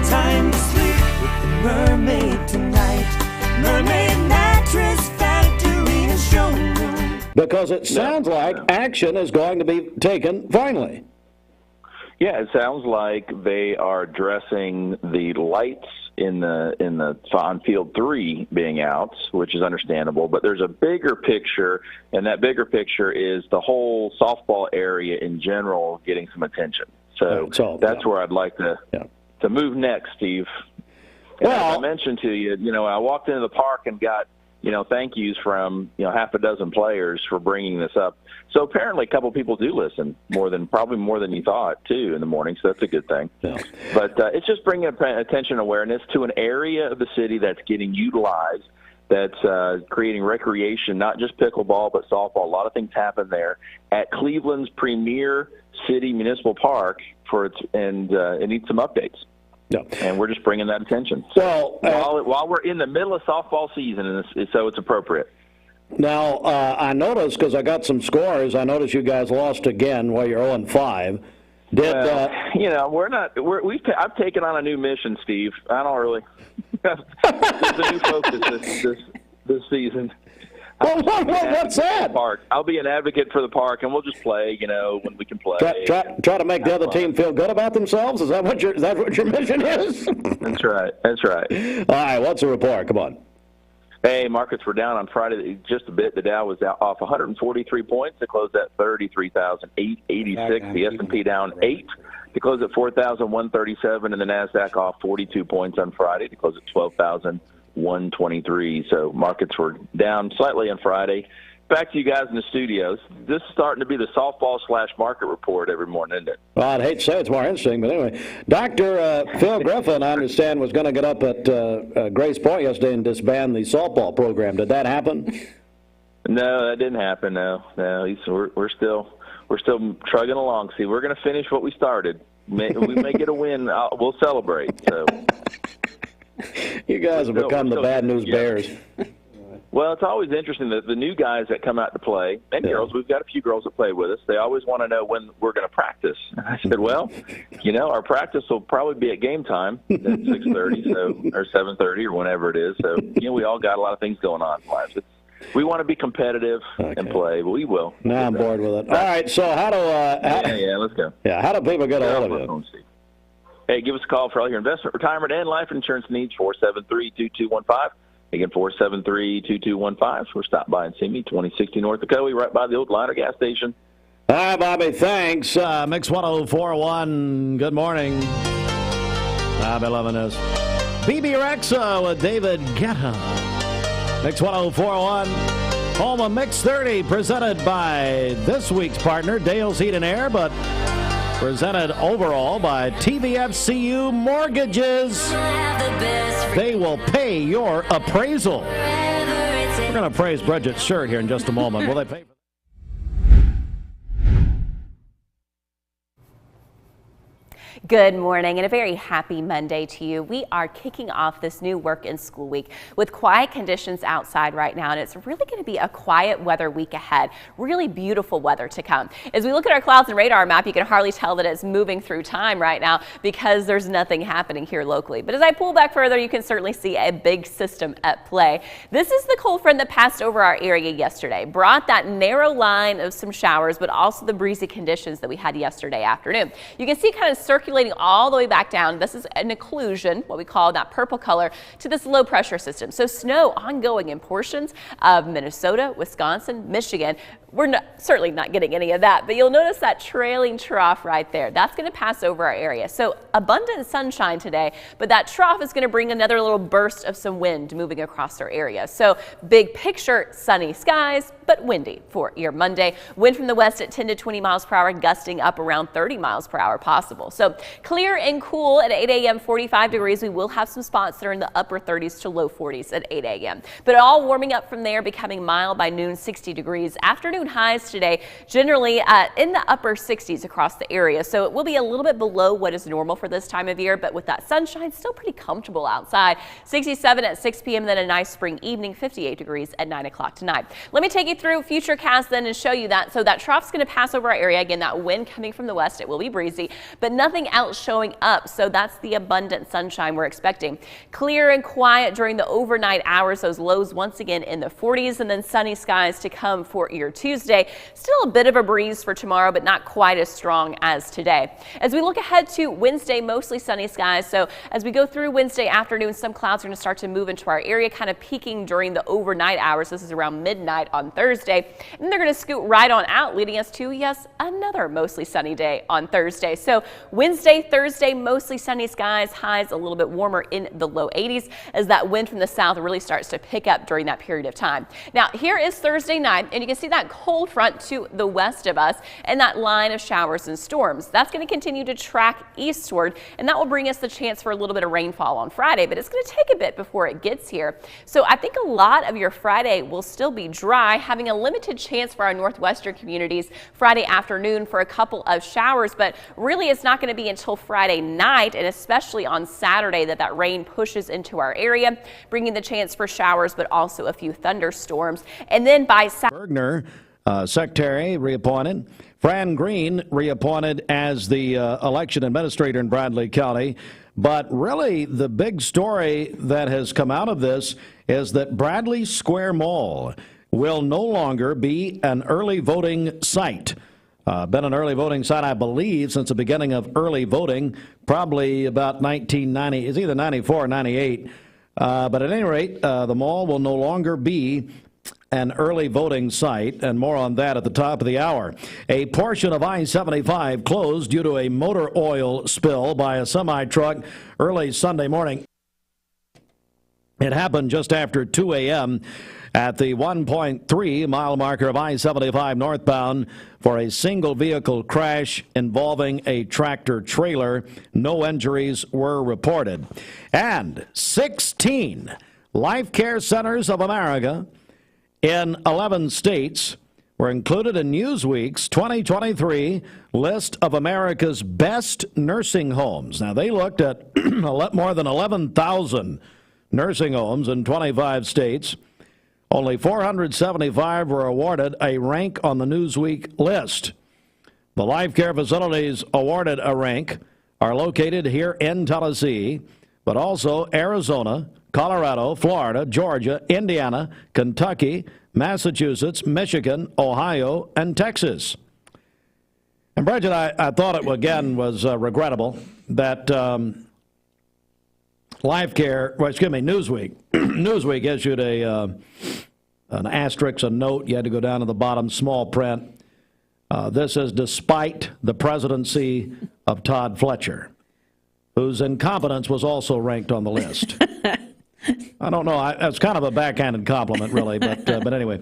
Time to sleep with the mermaid tonight. Mermaid Mattress Factory and Showroom. Because it sounds like action is going to be taken finally. Yeah, it sounds like they are addressing the lights in the on field 3 being out, which is understandable. But there's a bigger picture, and that bigger picture is the whole softball area in general getting some attention. So that's where I'd like to move next, Steve. And as I mentioned to you, I walked into the park and got thank yous from half a dozen players for bringing this up. So apparently a couple people do listen, probably more than you thought too in the morning. So that's a good thing. Yeah. But it's just bringing attention awareness to an area of the city that's getting utilized, that's creating recreation, not just pickleball but softball. A lot of things happen there at Cleveland's premier city municipal park it needs some updates. No. And we're just bringing that attention. So while we're in the middle of softball season, and so it's appropriate. Now, I noticed, because I got some scores, I noticed you guys lost again while you're 0-5. We're not. I've taken on a new mission, Steve. I don't really. There's a new focus this season. What's that? Park. I'll be an advocate for the park, and we'll just play. When we can play. Try to make the other team feel good about themselves. Is that what your mission is? That's right. That's right. All right. What's the report? Come on. Hey, markets were down on Friday just a bit. The Dow was off 143 points to close at 33,886. The S&P down 8 to close at 4,137, and the Nasdaq off 42 points on Friday to close at 12,123. So markets were down slightly on Friday. Back to you guys in the studios. This is starting to be the softball/market report every morning, isn't it? Well, I'd hate to say it's more interesting, but anyway. Dr. Phil Griffin, I understand, was going to get up at Grace Point yesterday and disband the softball program. Did that happen? No, that didn't happen. No. We're still trugging along. See, we're going to finish what we started. We may get a win. We'll celebrate. So. You guys have become the bad news bears. Well, it's always interesting that the new guys that come out to play, and girls, we've got a few girls that play with us, they always want to know when we're going to practice. And I said, well, our practice will probably be at game time at 6:30 or 7:30 or whenever it is. So, we all got a lot of things going on in lives. We want to be competitive and play, but we will. Now I'm bored with it. All right, so how do let's go. Yeah, how do people get a hold of you? Hey, give us a call for all your investment, retirement, and life insurance needs, 473-2215. Again, 473-2215. Or stop by and see me, 2060 North Dakota, right by the old Liner gas station. All right, Bobby, thanks. Mix 104.1, good morning. I've been loving this. BB Rexa with David Guetta. Mix 104.1, home of Mix 30, presented by this week's partner, Dale's Heat and Air, but presented overall by TVFCU Mortgages. They will pay your appraisal. We're going to appraise Bridget's shirt here in just a moment. Will they pay for that? Good morning and a very happy Monday to you. We are kicking off this new work and school week with quiet conditions outside right now, and it's really going to be a quiet weather week ahead. Really beautiful weather to come. As we look at our clouds and radar map, you can hardly tell that it's moving through time right now because there's nothing happening here locally. But as I pull back further, you can certainly see a big system at play. This is the cold front that passed over our area yesterday, brought that narrow line of some showers, but also the breezy conditions that we had yesterday afternoon. You can see kind of circulating all the way back down. This is an occlusion, what we call that purple color, to this low pressure system. So snow ongoing in portions of Minnesota, Wisconsin, Michigan. We're certainly not getting any of that, but you'll notice that trailing trough right there. That's going to pass over our area. So abundant sunshine today, but that trough is going to bring another little burst of some wind moving across our area. So big picture, sunny skies, but windy for your Monday. Wind from the west at 10 to 20 miles per hour, gusting up around 30 miles per hour possible. So clear and cool at 8 a.m., 45 degrees. We will have some spots that are in the upper 30s to low 40s at 8 a.m. But all warming up from there, becoming mild by noon, 60 degrees. Afternoon highs today, generally in the upper 60s across the area. So it will be a little bit below what is normal for this time of year, but with that sunshine, still pretty comfortable outside. 67 at 6 p.m., then a nice spring evening, 58 degrees at 9 o'clock tonight. Let me take you through Futurecast then and show you that. So that trough's going to pass over our area. Again, that wind coming from the west, it will be breezy, but nothing else showing up. So that's the abundant sunshine we're expecting. Clear and quiet during the overnight hours. Those lows once again in the 40s, and then sunny skies to come for your Tuesday. Still a bit of a breeze for tomorrow, but not quite as strong as today. As we look ahead to Wednesday, mostly sunny skies. So as we go through Wednesday afternoon, some clouds are going to start to move into our area, kind of peaking during the overnight hours. This is around midnight on Thursday, and they're going to scoot right on out, leading us to, yes, another mostly sunny day on Thursday. So Wednesday, Thursday, mostly sunny skies, highs a little bit warmer in the low 80s as that wind from the south really starts to pick up during that period of time. Now, here is Thursday night, and you can see that cold front to the west of us and that line of showers and storms. That's going to continue to track eastward, and that will bring us the chance for a little bit of rainfall on Friday, but it's going to take a bit before it gets here. So I think a lot of your Friday will still be dry. having a limited chance for our northwestern communities Friday afternoon for a couple of showers, but really it's not going to be until Friday night and especially on Saturday that rain pushes into our area, bringing the chance for showers, but also a few thunderstorms. And then by Bergner, secretary, reappointed. Fran Green, reappointed as the election administrator in Bradley County. But really, the big story that has come out of this is that Bradley Square Mall will no longer be an early voting site. Been an early voting site, I believe, since the beginning of early voting, probably about 1990. It's either 94 or 98. But at any rate, the mall will no longer be an early voting site, and more on that at the top of the hour. A portion of I-75 closed due to a motor oil spill by a semi-truck early Sunday morning. It happened just after 2 a.m. at the 1.3 mile marker of I-75 northbound for a single vehicle crash involving a tractor trailer. No injuries were reported. And 16 Life Care Centers of America in 11 states were included in Newsweek's 2023 list of America's best nursing homes. Now, they looked at more than 11,000 nursing homes in 25 states. Only 475 were awarded a rank on the Newsweek list. The life care facilities awarded a rank are located here in Tennessee, but also Arizona, Colorado, Florida, Georgia, Indiana, Kentucky, Massachusetts, Michigan, Ohio, and Texas. And Bridget, I thought it again was regrettable that Newsweek Newsweek issued an asterisk, a note. You had to go down to the bottom, small print. This is despite the presidency of Todd Fletcher, whose incompetence was also ranked on the list. I don't know. That's kind of a backhanded compliment, really. But anyway.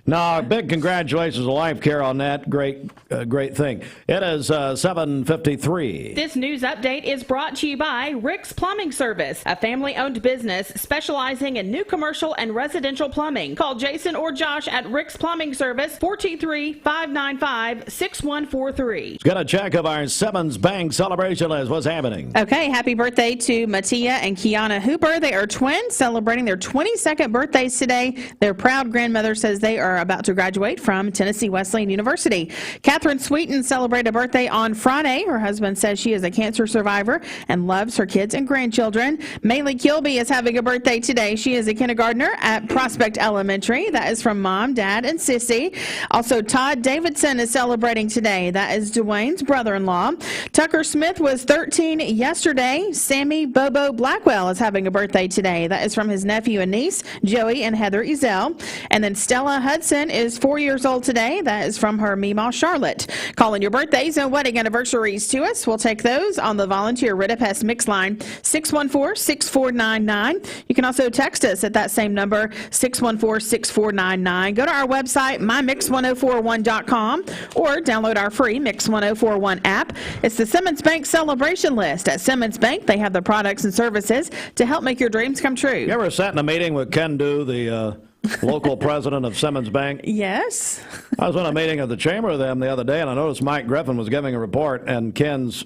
No, big congratulations to Life Care on that great thing. It is 7:53. This news update is brought to you by Rick's Plumbing Service, a family-owned business specializing in new commercial and residential plumbing. Call Jason or Josh at Rick's Plumbing Service, 423-595-6143. Let's get a check of our Simmons Bank celebration list. What's happening? Okay, happy birthday to Mattia and Kiana Hooper. They are twins celebrating their 22nd birthdays today. Their proud grandmother says they are about to graduate from Tennessee Wesleyan University. Catherine Sweeten celebrated a birthday on Friday. Her husband says she is a cancer survivor and loves her kids and grandchildren. Maylee Kilby is having a birthday today. She is a kindergartner at Prospect Elementary. That is from Mom, Dad, and Sissy. Also, Todd Davidson is celebrating today. That is Dwayne's brother-in-law. Tucker Smith was 13 yesterday. Sammy Bobo Blackwell is having a birthday today. That is from his nephew and niece, Joey and Heather Ezell. And then Stella Hudson is 4 years old today. That is from her Meemaw Charlotte. Calling your birthdays and wedding anniversaries to us. We'll take those on the volunteer Ridipest mix line, 614-6499. You can also text us at that same number, 614-6499. Go to our website, mymix1041.com, or download our free Mix 1041 app. It's the Simmons Bank celebration list. At Simmons Bank, they have the products and services to help make your dreams come true. You ever sat in a meeting with Ken Du, the local president of Simmons Bank? Yes. I was in a meeting at the chamber with them the other day, and I noticed Mike Griffin was giving a report, and Ken's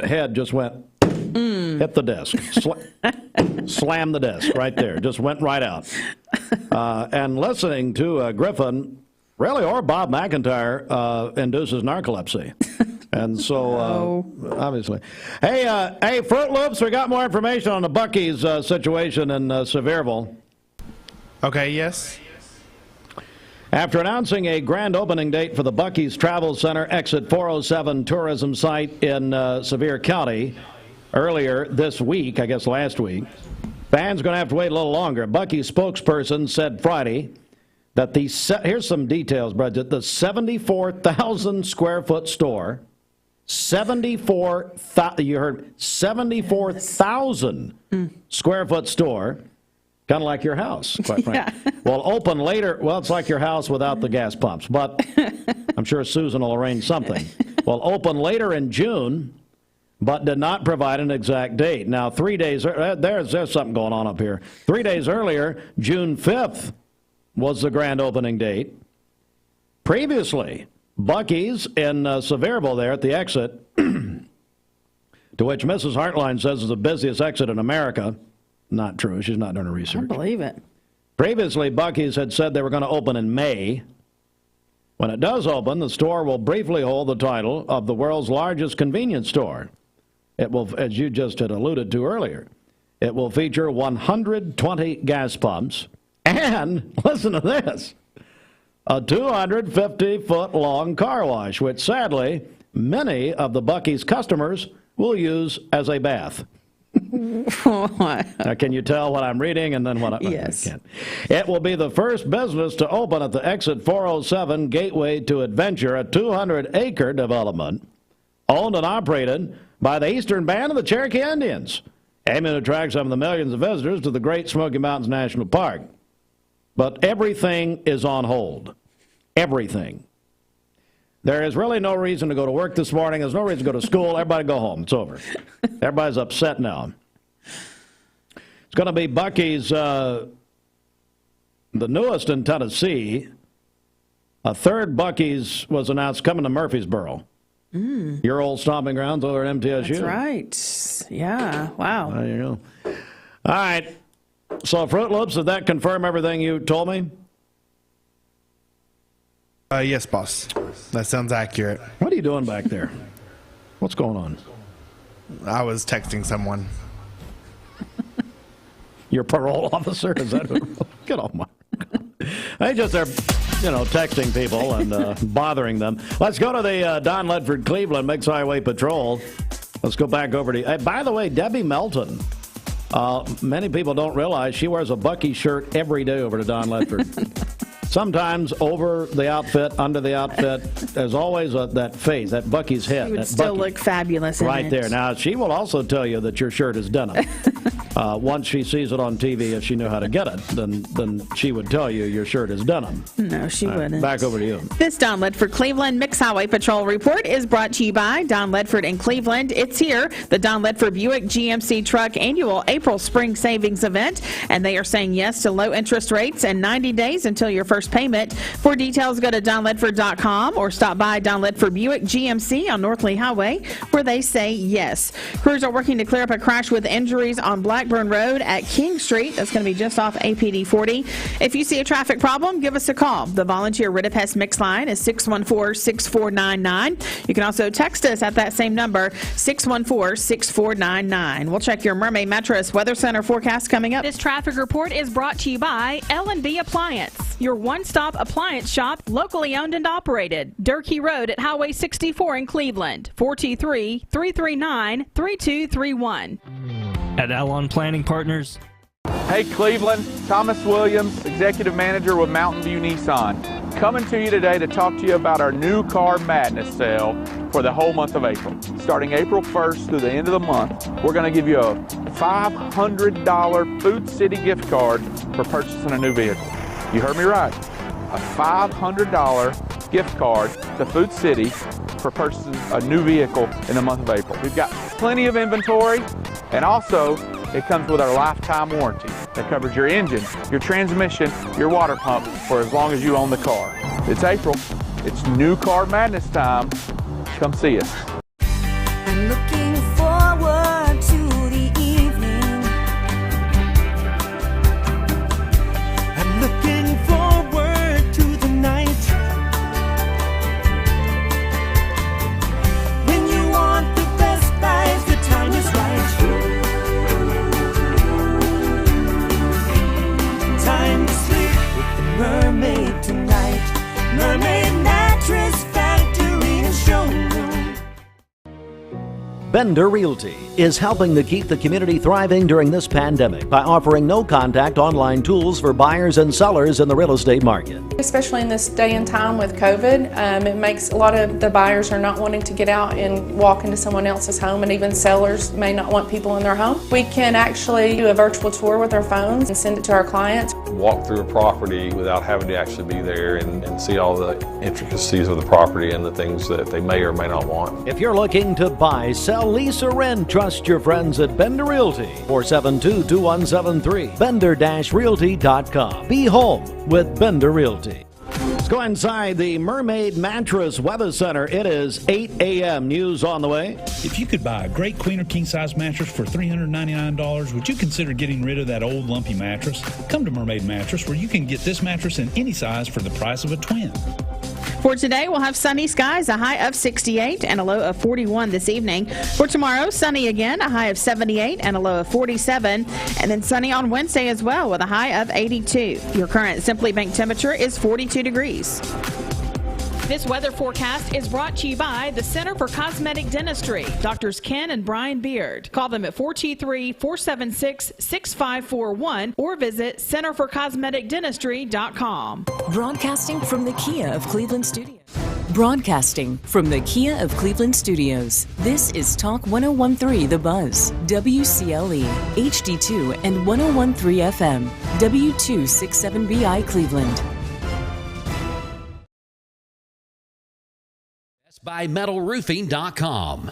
head just went, hit the desk, slammed the desk right there, just went right out. And listening to Griffin, really, or Bob McIntyre, induces narcolepsy. And so, obviously. Hey, Fruit Loops, we got more information on the Buc-ee's situation in Sevierville. Okay, yes. After announcing a grand opening date for the Buc-ee's Travel Center Exit 407 tourism site in Sevier County earlier this week, I guess last week, fans are going to have to wait a little longer. Buc-ee's spokesperson said Friday that here's some details, Bridget. The 74,000 square foot store, 74,000 square foot store, kind of like your house, quite frankly. Yeah. Will open later. Well, it's like your house without the gas pumps, but I'm sure Susan will arrange something. Will open later in June, but did not provide an exact date. Now, 3 days, there's something going on up here. 3 days earlier, June 5th was the grand opening date. Previously, Buc-ee's in Sevierville there at the exit, to which Mrs. Hartline says is the busiest exit in America. Not true. She's not done her research. I believe it. Previously, Buc-ee's had said they were going to open in May. When it does open, the store will briefly hold the title of the world's largest convenience store. It will, as you just had alluded to earlier, it will feature 120 gas pumps and, listen to this, a 250-foot-long car wash, which sadly, many of the Buc-ee's customers will use as a bath. Now, can you tell what I'm reading and then what I can't? It will be the first business to open at the Exit 407 Gateway to Adventure, a 200-acre development owned and operated by the Eastern Band of the Cherokee Indians, aiming to attract some of the millions of visitors to the Great Smoky Mountains National Park. But everything is on hold. Everything. There is really no reason to go to work this morning. There's no reason to go to school. Everybody go home. It's over. Everybody's upset now. It's going to be Buc-ee's, the newest in Tennessee. A third Buc-ee's was announced coming to Murfreesboro. Your old stomping grounds over at MTSU. That's right. Yeah. Wow. There you go. All right. So, Fruit Loops, did that confirm everything you told me? Yes, boss. That sounds accurate. What are you doing back there? What's going on? I was texting someone. Your parole officer? Is that who? Get off my... They just are, texting people and bothering them. Let's go to the Don Ledford Cleveland Mix Highway Patrol. Let's go back over to... by the way, Debbie Melton. Many people don't realize she wears a Buc-ee shirt every day over to Don Ledford. Sometimes over the outfit, under the outfit, there's always that face, that Buc-ee's head. You would that still Buc-ee. look fabulous in right it. there. Now, she will also tell you that your shirt is denim. Once she sees it on TV, if she knew how to get it, then she would tell you your shirt is denim. No, she wouldn't. Back over to you. This Don Ledford Cleveland Mix Highway Patrol report is brought to you by Don Ledford in Cleveland. It's here, the Don Ledford Buick GMC Truck Annual April Spring Savings Event, and they are saying yes to low interest rates and 90 days until your first payment. For details, go to donledford.com or stop by Don Ledford Buick GMC on North Lee Highway, where they say yes. Crews are working to clear up a crash with injuries on Blackburn Road at King Street. That's going to be just off APD 40. If you see a traffic problem, give us a call. The volunteer Ridipest Mix line is 614-6499. You can also text us at that same number, 614-6499. We'll check your Mermaid Mattress Weather Center forecast coming up. This traffic report is brought to you by L&B Appliance, your one-stop appliance shop, locally owned and operated. Durkee Road at Highway 64 in Cleveland, 423-339-3231. At Alon Planning Partners. Hey Cleveland, Thomas Williams, Executive Manager with Mountain View Nissan. Coming to you today to talk to you about our new Car Madness sale for the whole month of April. Starting April 1st through the end of the month, we're going to give you a $500 Food City gift card for purchasing a new vehicle. You heard me right. A $500 gift card to Food City for purchasing a new vehicle in the month of April. We've got plenty of inventory, and also it comes with our lifetime warranty that covers your engine, your transmission, your water pump for as long as you own the car. It's April. It's new Car Madness time. Come see us. I'm looking forward to the evening. I'm looking forward to the night. When you want the best life, the time is right. Time to sleep with the mermaid tonight. Mermaid Mattress Factory and Showroom. Bender Realty is helping to keep the community thriving during this pandemic by offering no-contact online tools for buyers and sellers in the real estate market. Especially in this day and time with COVID, it makes a lot of the buyers are not wanting to get out and walk into someone else's home, and even sellers may not want people in their home. We can actually do a virtual tour with our phones and send it to our clients. Walk through a property without having to actually be there and see all the intricacies of the property and the things that they may or may not want. If you're looking to buy, sell, lease, or rent, trust your friends at Bender Realty. 472-2173. Bender-Realty.com. Be home with Bender Realty. Let's go inside the Mermaid Mattress Weather Center. It is 8 a.m. News on the way. If you could buy a great queen or king size mattress for $399, would you consider getting rid of that old lumpy mattress? Come to Mermaid Mattress, where you can get this mattress in any size for the price of a twin. For today, we'll have sunny skies, a high of 68 and a low of 41 this evening. For tomorrow, sunny again, a high of 78 and a low of 47. And then sunny on Wednesday as well with a high of 82. Your current Simply Bank temperature is 42 degrees. This weather forecast is brought to you by the Center for Cosmetic Dentistry, Doctors Ken and Brian Beard. Call them at 423-476-6541 or visit centerforcosmeticdentistry.com. Broadcasting from the Kia of Cleveland Studios. Broadcasting from the Kia of Cleveland Studios. This is Talk 101.3 The Buzz, WCLE, HD2 and 101.3 FM, W267BI Cleveland. By metalroofing.com.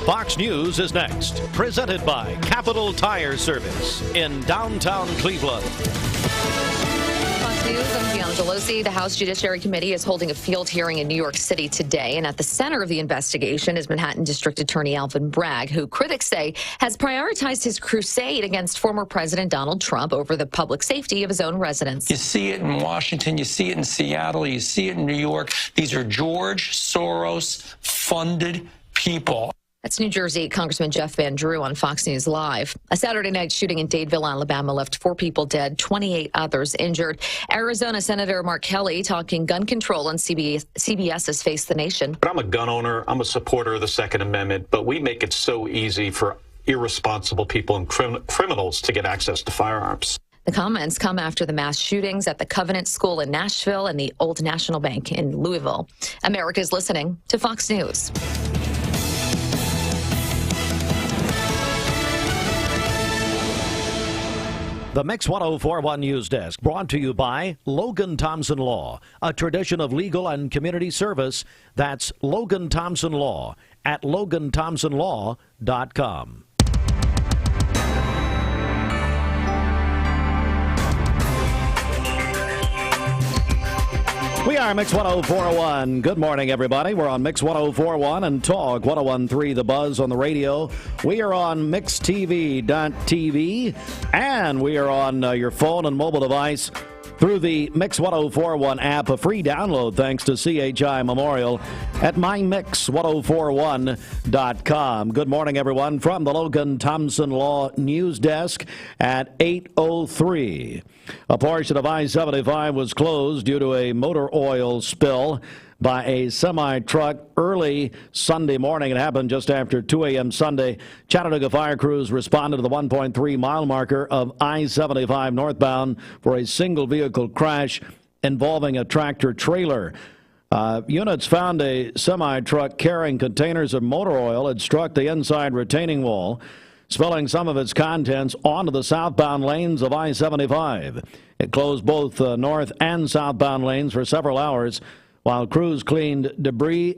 Fox News is next, presented by Capital Tire Service in downtown Cleveland. Fox News, I'm Gianna Gelosi. The House Judiciary Committee is holding a field hearing in New York City today, and at the center of the investigation is Manhattan District Attorney Alvin Bragg, who critics say has prioritized his crusade against former President Donald Trump over the public safety of his own residents. You see it in Washington, you see it in Seattle, you see it in New York. These are George Soros-funded people. That's New Jersey Congressman Jeff Van Drew on Fox News Live. A Saturday night shooting in Dadeville, Alabama left 4 people dead, 28 others injured. Arizona Senator Mark Kelly talking gun control on CBS's Face the Nation. But I'm a gun owner. I'm a supporter of the Second Amendment, but we make it so easy for irresponsible people and criminals to get access to firearms. The comments come after the mass shootings at the Covenant School in Nashville and the Old National Bank in Louisville. America's listening to Fox News. The Mix 1041 News Desk, brought to you by Logan Thompson Law, a tradition of legal and community service. That's Logan Thompson Law at LoganThompsonLaw.com. We are Mix 1041. Good morning, everybody. We're on Mix 1041 and Talk 1013 The Buzz on the radio. We are on MixTV.tv, and we are on your phone and mobile device through the Mix 1041 app, a free download thanks to CHI Memorial at mymix1041.com. Good morning, everyone, from the Logan Thompson Law News Desk at 8:03. A portion of I-75 was closed due to a motor oil spill by a semi-truck early Sunday morning. It happened just after 2 a.m. Sunday. Chattanooga fire crews responded to the 1.3-mile marker of I-75 northbound for a single vehicle crash involving a tractor trailer. Units found a semi-truck carrying containers of motor oil had struck the inside retaining wall, spilling some of its contents onto the southbound lanes of I-75. It closed both north and southbound lanes for several hours while crews cleared debris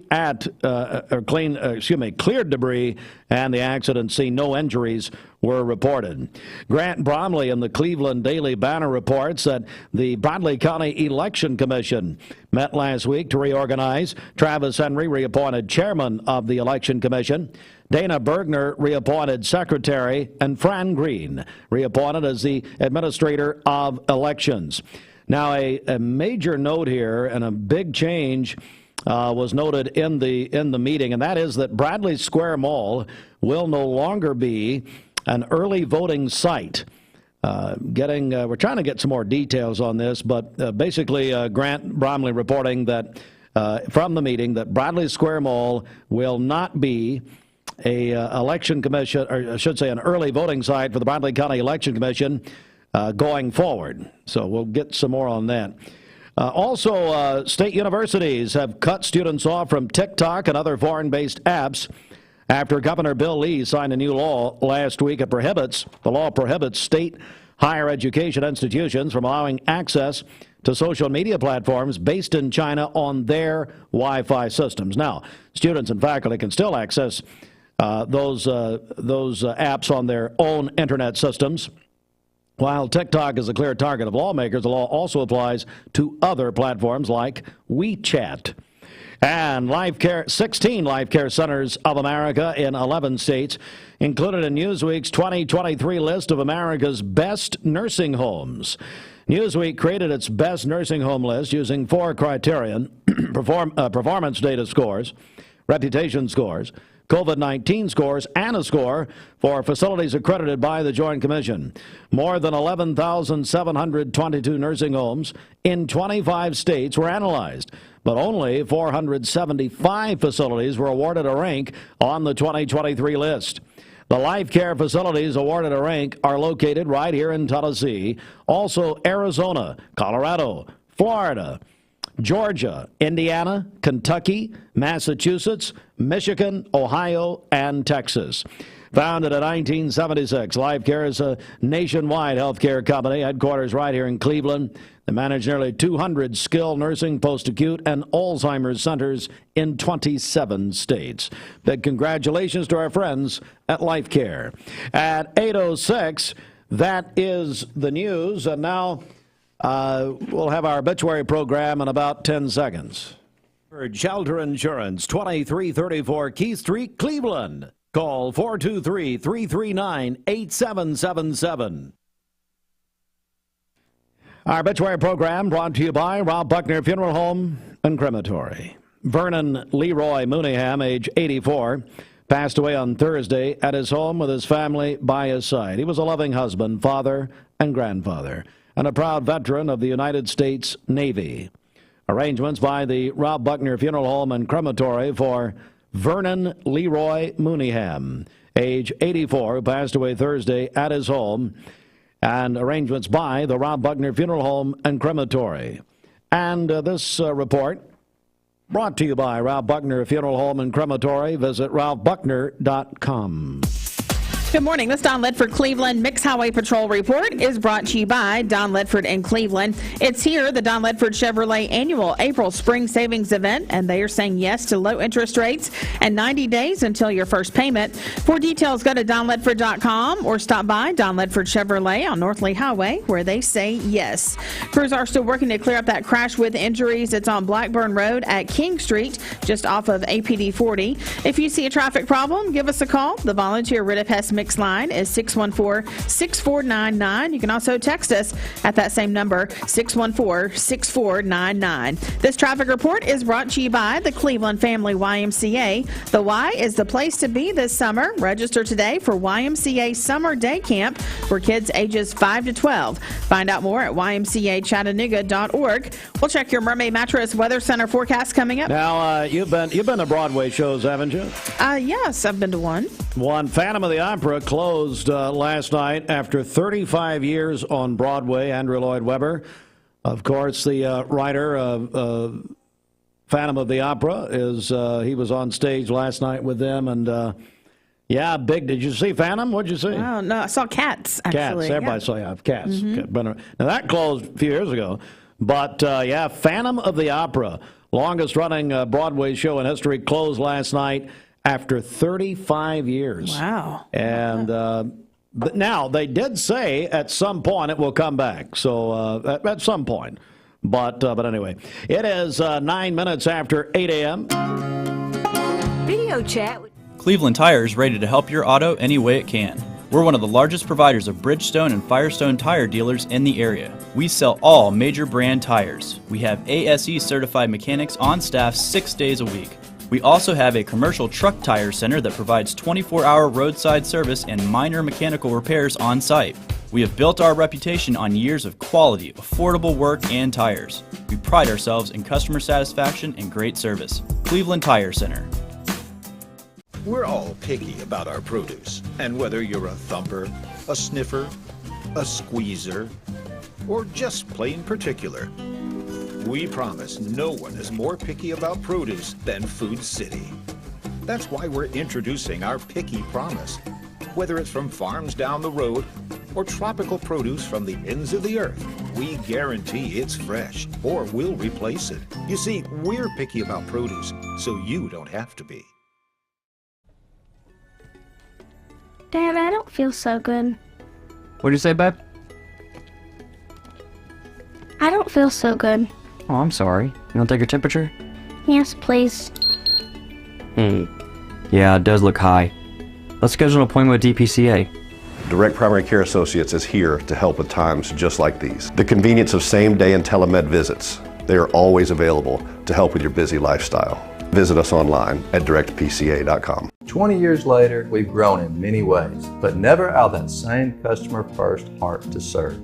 cleared debris, and the accident scene. No injuries were reported. Grant Bromley in the Cleveland Daily Banner reports that the Bradley County Election Commission met last week to reorganize. Travis Henry reappointed chairman of the Election Commission. Dana Bergner reappointed secretary, and Fran Green reappointed as the administrator of elections. Now, a major note here and a big change was noted in the meeting, and that is that Bradley Square Mall will no longer be an early voting site. We're trying to get some more details on this, but basically Grant Bromley reporting that from the meeting that Bradley Square Mall will not be a election commission, or I should say an early voting site for the Bradley County Election Commission going forward. So we'll get some more on that. Also, state universities have cut students off from TikTok and other foreign-based apps after Governor Bill Lee signed a new law last week. The law prohibits state higher education institutions from allowing access to social media platforms based in China on their Wi-Fi systems. Now, students and faculty can still access those apps on their own internet systems While TikTok is a clear target of lawmakers, the law also applies to other platforms like WeChat. And 16 Life Care Centers of America in 11 states included in Newsweek's 2023 list of America's best nursing homes. Newsweek created its best nursing home list using 4 criterion: performance data scores, reputation scores, COVID-19 scores, and a score for facilities accredited by the Joint Commission. More than 11,722 nursing homes in 25 states were analyzed, but only 475 facilities were awarded a rank on the 2023 list. The life care facilities awarded a rank are located right here in Tennessee, also Arizona, Colorado, Florida, Georgia, Indiana, Kentucky, Massachusetts, Michigan, Ohio, and Texas. Founded in 1976, Life Care is a nationwide healthcare company, headquarters right here in Cleveland. They manage nearly 200 skilled nursing, post-acute, and Alzheimer's centers in 27 states. Big congratulations to our friends at Life Care. At 8:06, that is the news, and now we'll have our obituary program in about 10 seconds. Shelter Insurance, 2334 Keith Street, Cleveland. Call 423-339-8777. Our obituary program brought to you by Rob Buckner Funeral Home and Crematory. Vernon Leroy Mooneyham, age 84, passed away on Thursday at his home with his family by his side. He was a loving husband, father, and grandfather, and a proud veteran of the United States Navy. Arrangements by the Rob Buckner Funeral Home and Crematory for Vernon Leroy Mooneyham, age 84, who passed away Thursday at his home, and arrangements by the Rob Buckner Funeral Home and Crematory. And this report brought to you by Rob Buckner Funeral Home and Crematory. Visit ralphbuckner.com. Good morning. This Don Ledford Cleveland Mixed Highway Patrol report is brought to you by Don Ledford in Cleveland. It's here, the Don Ledford Chevrolet annual April Spring Savings Event, and they are saying yes to low interest rates and 90 days until your first payment. For details, go to donledford.com or stop by Don Ledford Chevrolet on North Lee Highway, where they say yes. Crews are still working to clear up that crash with injuries. It's on Blackburn Road at King Street, just off of APD 40. If you see a traffic problem, give us a call. The volunteer Writ of Hess Mix line is 614-6499. You can also text us at that same number, 614-6499. This traffic report is brought to you by the Cleveland Family YMCA. The Y is the place to be this summer. Register today for YMCA Summer Day Camp for kids ages 5 to 12. Find out more at ymcachattanooga.org. We'll check your Mermaid Mattress Weather Center forecast coming up. Now, you've been to Broadway shows, haven't you? Yes, I've been to one. Phantom of the Opera closed last night after 35 years on Broadway. Andrew Lloyd Webber, of course, the writer of Phantom of the Opera, he was on stage last night with them, and yeah, big. Did you see Phantom? What'd you see? Oh, no, I saw Cats, actually. Cats. Everybody saw Cats. Mm-hmm. Now, that closed a few years ago, but yeah, Phantom of the Opera, longest running Broadway show in history, closed last night after 35 years. Wow. And now, they did say at some point it will come back. So at some point. But anyway, it is 9 minutes after 8 a.m. Video chat. Cleveland Tire is ready to help your auto any way it can. We're one of the largest providers of Bridgestone and Firestone tire dealers in the area. We sell all major brand tires. We have ASE certified mechanics on staff 6 days a week. We also have a commercial truck tire center that provides 24-hour roadside service and minor mechanical repairs on site. We have built our reputation on years of quality, affordable work and tires. We pride ourselves in customer satisfaction and great service. Cleveland Tire Center. We're all picky about our produce, and whether you're a thumper, a sniffer, a squeezer, or just plain particular, we promise no one is more picky about produce than Food City. That's why we're introducing our Picky Promise. Whether it's from farms down the road or tropical produce from the ends of the earth, we guarantee it's fresh or we'll replace it. You see, we're picky about produce, so you don't have to be. Dad, I don't feel so good. What'd you say, babe? don't feel so good. Oh, I'm sorry. You want to take your temperature? Yes, please. Yeah, it does look high. Let's schedule an appointment with DPCA. Direct Primary Care Associates is here to help with times just like these. The convenience of same-day and telemed visits. They are always available to help with your busy lifestyle. Visit us online at directpca.com. 20 years later, we've grown in many ways, but never out of that same customer-first heart to serve.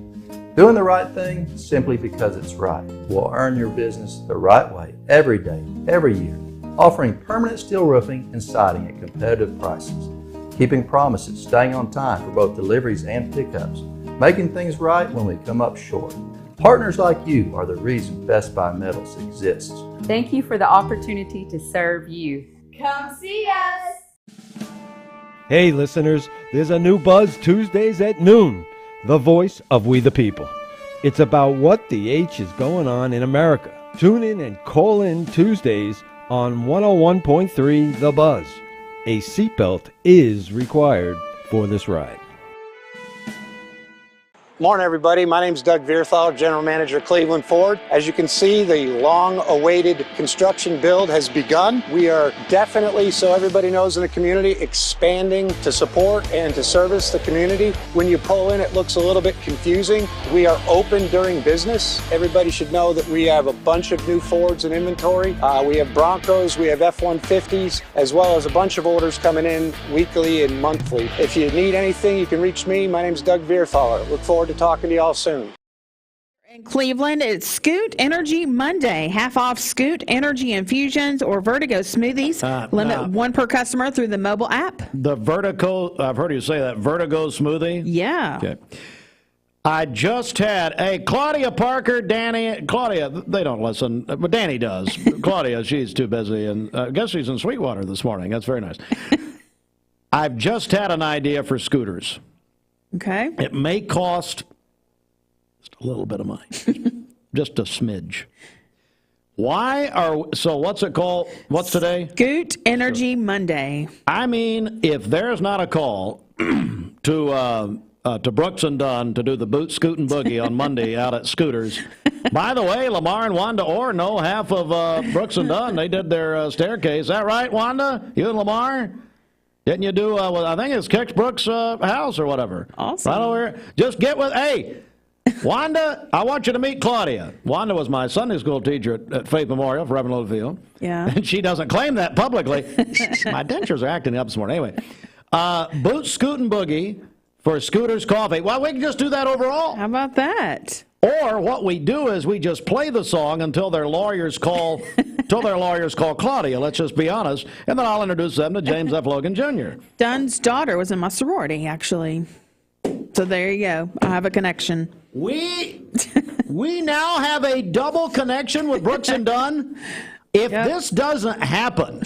Doing the right thing simply because it's right will earn your business the right way every day, every year, offering permanent steel roofing and siding at competitive prices, keeping promises, staying on time for both deliveries and pickups, making things right when we come up short. Partners like you are the reason Best Buy Metals exists. Thank you for the opportunity to serve you. Come see us! Hey listeners, there's a new Buzz Tuesdays at noon, the voice of We the People. It's about what the H is going on in America. Tune in and call in Tuesdays on 101.3 The Buzz. A seatbelt is required for this ride. Morning, everybody. My name is Doug Vierthaler, General Manager of Cleveland Ford. As you can see, the long-awaited construction build has begun. We are definitely, so everybody knows in the community, expanding to support and to service the community. When you pull in, it looks a little bit confusing. We are open during business. Everybody should know that we have a bunch of new Fords in inventory. We have Broncos, we have F-150s, as well as a bunch of orders coming in weekly and monthly. If you need anything, you can reach me. My name is Doug Vierthaler. Look forward to talking to y'all soon. In Cleveland, it's Scoot Energy Monday. Half off Scoot Energy infusions or Vertigo smoothies. Limit one per customer through the mobile app. The Vertigo, I've heard you say that, Vertigo smoothie? Yeah. Okay. I just had, Claudia Parker, Danny, Claudia, they don't listen, but Danny does. Claudia, she's too busy, and I guess she's in Sweetwater this morning. That's very nice. I've just had an idea for scooters. Okay. It may cost just a little bit of money, just a smidge. So what's it called? What's today? Scoot Energy Monday. I mean, if there's not a call to Brooks and Dunn to do the boot, scoot, and boogie on Monday out at Scooters. By the way, Lamar and Wanda Orr know half of Brooks and Dunn. They did their staircase. Is that right, Wanda? You and Lamar? Didn't you do, I think it's Kex Brooks' house or whatever. Awesome. Right over here. Just get with, Wanda, I want you to meet Claudia. Wanda was my Sunday school teacher at Faith Memorial for Reverend Littlefield. Yeah. And she doesn't claim that publicly. My dentures are acting up this morning. Anyway, boot, scoot, and boogie for Scooter's Coffee. Well, we can just do that overall. How about that? Or what we do is we just play the song until their lawyers call Claudia, let's just be honest, and then I'll introduce them to James F. Logan Jr. Dunn's daughter was in my sorority, actually. So there you go. I have a connection. We now have a double connection with Brooks and Dunn. If this doesn't happen,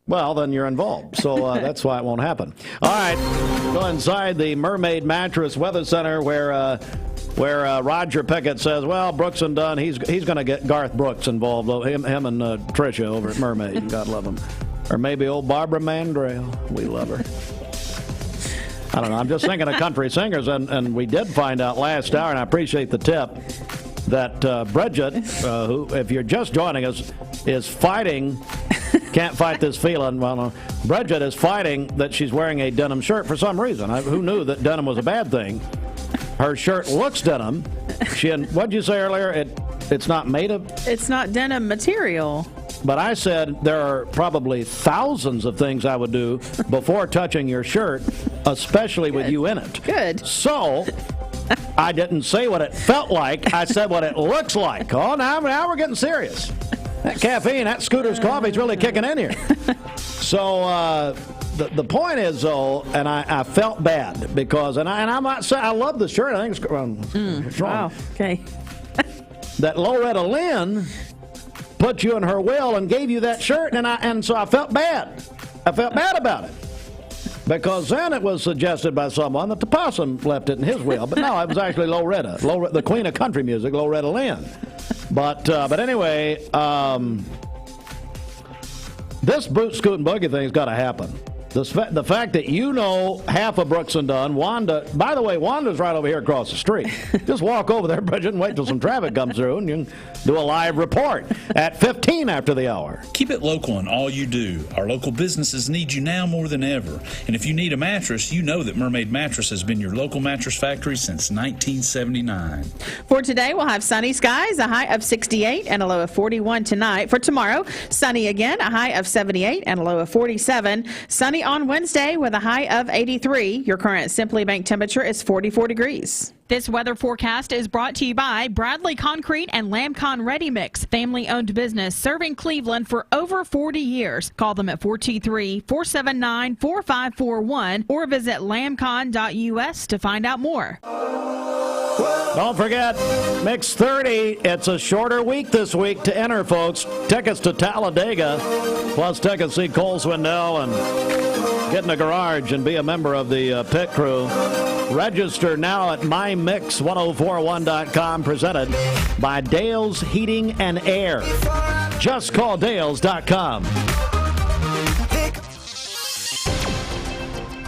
well, then you're involved. So that's why it won't happen. All right, go inside the Mermaid Mattress Weather Center where Roger Pickett says, well, Brooks and Dunn, he's going to get Garth Brooks involved, him and Tricia over at Mermaid. God love them. Or maybe old Barbara Mandrell. We love her. I don't know. I'm just thinking of country singers, and we did find out last hour, and I appreciate the tip, that Bridget, who, if you're just joining us, is fighting, can't fight this feeling. Well, no, Bridget is fighting that she's wearing a denim shirt for some reason. Who knew that denim was a bad thing? Her shirt looks denim. What'd you say earlier? It's not made of? It's not denim material. But I said there are probably thousands of things I would do before touching your shirt, especially with you in it. Good. So I didn't say what it felt like. I said what it looks like. Oh, now we're getting serious. That caffeine, that Scooter's coffee is really kicking in here. So the point is, though, and I felt bad because, and I'm not saying I love the shirt. I think it's wrong. Wow. Okay. That Loretta Lynn put you in her will and gave you that shirt, and so I felt bad. I felt bad about it. Because then it was suggested by someone that the possum left it in his will. But no, it was actually Loretta, the queen of country music, Loretta Lynn. But anyway, this boot, scoot, and buggy thing's got to happen. The fact that you know half of Brooks and Dunn, Wanda, by the way, Wanda's right over here across the street. Just walk over there, Bridget, and wait till some traffic comes through, and you can do a live report at 15 after the hour. Keep it local in all you do. Our local businesses need you now more than ever. And if you need a mattress, you know that Mermaid Mattress has been your local mattress factory since 1979. For today, we'll have sunny skies, a high of 68 and a low of 41 tonight. For tomorrow, sunny again, a high of 78 and a low of 47. Sunny on Wednesday with a high of 83. Your current Simply Bank temperature is 44 degrees. This weather forecast is brought to you by Bradley Concrete and Lamcon Ready Mix, family-owned business serving Cleveland for over 40 years. Call them at 423-479-4541 or visit lamcon.us to find out more. Don't forget, Mix 30. It's a shorter week this week to enter, folks. Tickets to Talladega, plus tickets to see Cole Swindell and get in the garage and be a member of the pit crew. Register now at mymix1041.com, presented by Dale's Heating and Air. Just call Dales.com.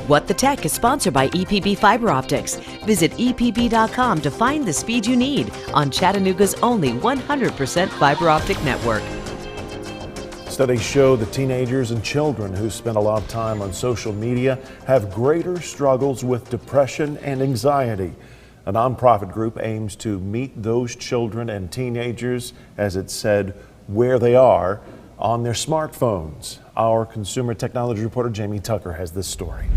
What the Tech is sponsored by EPB Fiber Optics. Visit EPB.com to find the speed you need on Chattanooga's only 100% fiber optic network. Studies show that teenagers and children who spend a lot of time on social media have greater struggles with depression and anxiety. A nonprofit group aims to meet those children and teenagers, as it said, where they are on their smartphones. Our consumer technology reporter Jamie Tucker has this story.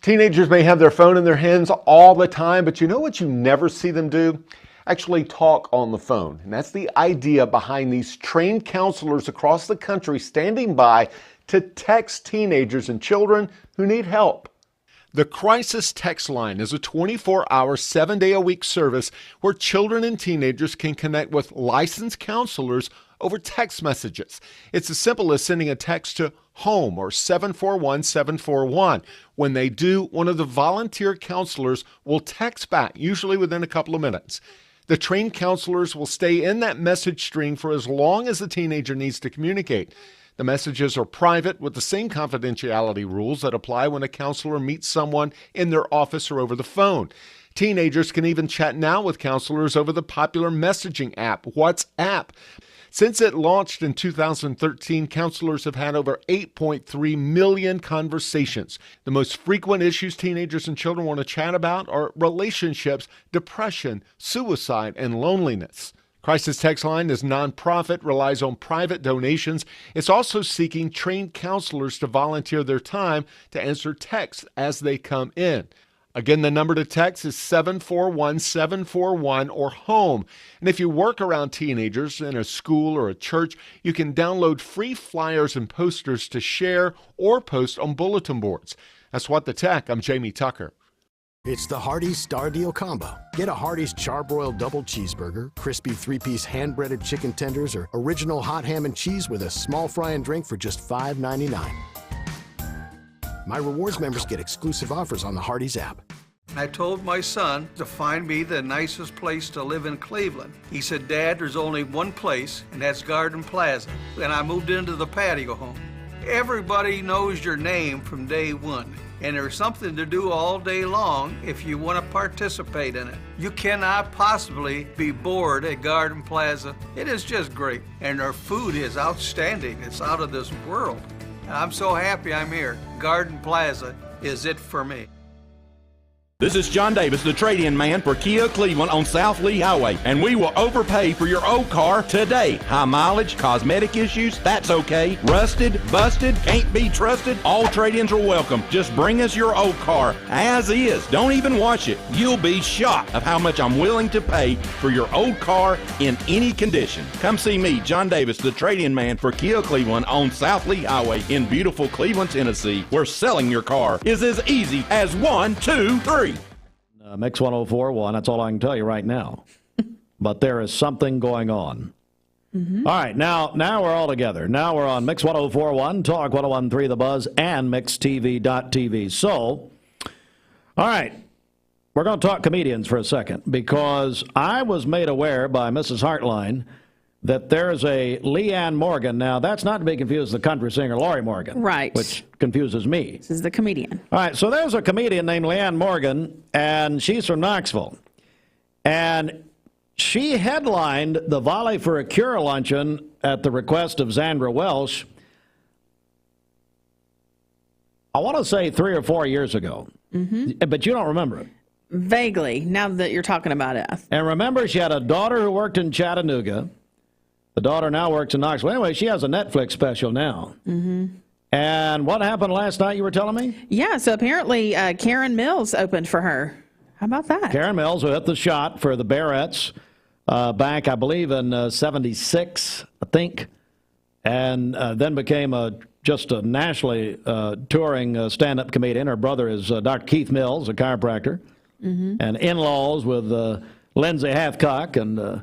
Teenagers may have their phone in their hands all the time, but you know what you never see them do? Actually talk on the phone. And that's the idea behind these trained counselors across the country standing by to text teenagers and children who need help. The Crisis Text Line is a 24-hour, 7-day-a-week service where children and teenagers can connect with licensed counselors over text messages. It's as simple as sending a text to HOME or 741-741. When they do, one of the volunteer counselors will text back, usually within a couple of minutes. The trained counselors will stay in that message string for as long as the teenager needs to communicate. The messages are private with the same confidentiality rules that apply when a counselor meets someone in their office or over the phone. Teenagers can even chat now with counselors over the popular messaging app, WhatsApp. Since it launched in 2013, counselors have had over 8.3 million conversations. The most frequent issues teenagers and children want to chat about are relationships, depression, suicide, and loneliness. Crisis Text Line is nonprofit, relies on private donations. It's also seeking trained counselors to volunteer their time to answer texts as they come in. Again, the number to text is 741-741 or HOME. And if you work around teenagers in a school or a church, you can download free flyers and posters to share or post on bulletin boards. That's What the Tech. I'm Jamie Tucker. It's the Hardee's Star Deal Combo. Get a Hardee's Charbroiled Double Cheeseburger, crispy 3-piece hand-breaded chicken tenders, or original hot ham and cheese with a small fry and drink for just $5.99. My rewards members get exclusive offers on the Hardee's app. I told my son to find me the nicest place to live in Cleveland. He said, Dad, there's only one place, and that's Garden Plaza. And I moved into the patio home. Everybody knows your name from day one, and there's something to do all day long if you want to participate in it. You cannot possibly be bored at Garden Plaza. It is just great, and their food is outstanding. It's out of this world. I'm so happy I'm here. Garden Plaza is it for me. This is John Davis, the trade-in man for Kia Cleveland on South Lee Highway, and we will overpay for your old car today. High mileage, cosmetic issues, that's okay. Rusted, busted, can't be trusted, all trade-ins are welcome. Just bring us your old car as is. Don't even wash it. You'll be shocked of how much I'm willing to pay for your old car in any condition. Come see me, John Davis, the trade-in man for Kia Cleveland on South Lee Highway in beautiful Cleveland, Tennessee, where selling your car is as easy as 1, 2, 3. Mix 104.1, that's all I can tell you right now. But there is something going on. All right, now we're all together. Now we're on Mix 104.1, Talk 101.3 The Buzz, and MixTV.tv. So, all right, we're going to talk comedians for a second, because I was made aware by Mrs. Hartline that there's a Leanne Morgan. Now, that's not to be confused with the country singer Lori Morgan. Right. Which confuses me. This is the comedian. All right, so there's a comedian named Leanne Morgan, and she's from Knoxville. And she headlined the Volley for a Cure luncheon at the request of Zandra Welsh, I want to say 3 or 4 years ago. But you don't remember it. Vaguely, now that you're talking about it. And remember, she had a daughter who worked in Chattanooga. The daughter now works in Knoxville. Anyway, she has a Netflix special now. And what happened last night, you were telling me? Yeah, so apparently Karen Mills opened for her. How about that? Karen Mills, who hit the shot for the Barretts back, I believe, in 76, I think, and then became just a nationally touring stand-up comedian. Her brother is Dr. Keith Mills, a chiropractor, and in-laws with Lindsay Hathcock and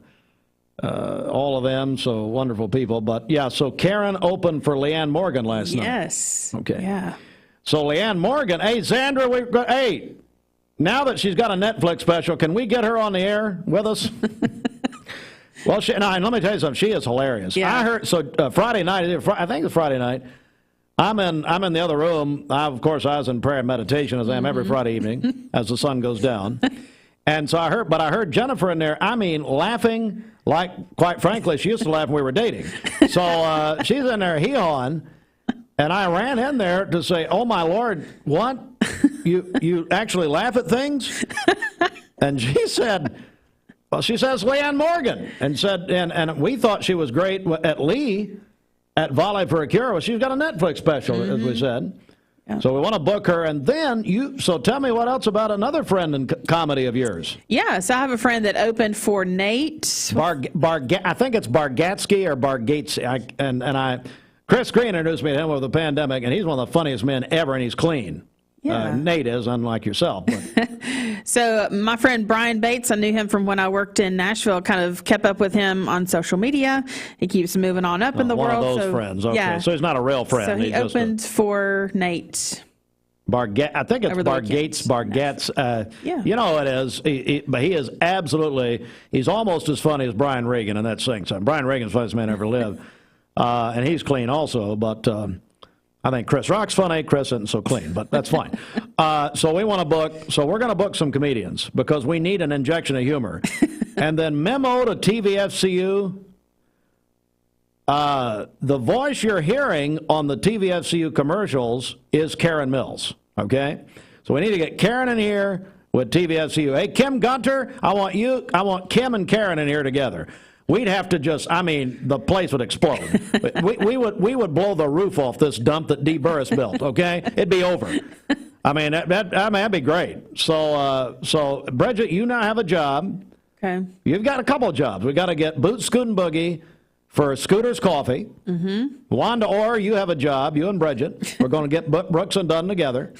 all of them, so wonderful people. But, yeah, so Karen opened for Leanne Morgan last night. Yes. Okay. Yeah. So Leanne Morgan, hey, Zandra, hey, now that she's got a Netflix special, can we get her on the air with us? Well, let me tell you something. She is hilarious. Yeah. I heard, Friday night, I think it's Friday night, I'm in the other room. Of course, I was in prayer and meditation, as I am every Friday evening, as the sun goes down. And so I heard Jennifer in there, laughing like, quite frankly, she used to laugh when we were dating. So she's in there hee-hawing, and I ran in there to say, oh, my Lord, what? You actually laugh at things? And she said, well, she says Leanne Morgan, and said, and we thought she was great at Lee at Volley for a Cure. She's got a Netflix special, as we said. Yeah. So we want to book her. And then so tell me what else about another friend in comedy of yours. Yeah, so I have a friend that opened for Nate. I think it's Bargatsky or Bargatesky. Chris Green introduced me to him over the pandemic, and he's one of the funniest men ever, and he's clean. Yeah. Nate is, unlike yourself. So my friend Brian Bates, I knew him from when I worked in Nashville, kind of kept up with him on social media. He keeps moving on up in the world. One of those friends. Okay. Yeah. So he's not a real friend. So he opened for Nate. I think it's Bargatz. Yeah. You know who it is. But he is absolutely, he's almost as funny as Brian Regan, and that's saying something. Brian Regan's the funniest man ever lived. And he's clean also, but I think Chris Rock's funny. Chris isn't so clean, but that's fine. So we're going to book some comedians because we need an injection of humor. And then memo to TVFCU, the voice you're hearing on the TVFCU commercials is Karen Mills, okay? So we need to get Karen in here with TVFCU. Hey, Kim Gunter, I want Kim and Karen in here together. We'd have to the place would explode. we would blow the roof off this dump that Dee Burris built, okay? It'd be over. That'd be great. So Bridget, you now have a job. Okay. You've got a couple of jobs. We've got to get Boot, Scoot, and Boogie for Scooter's Coffee. Wanda Orr, you have a job, you and Bridget. We're going to get Brooks and Dunn together.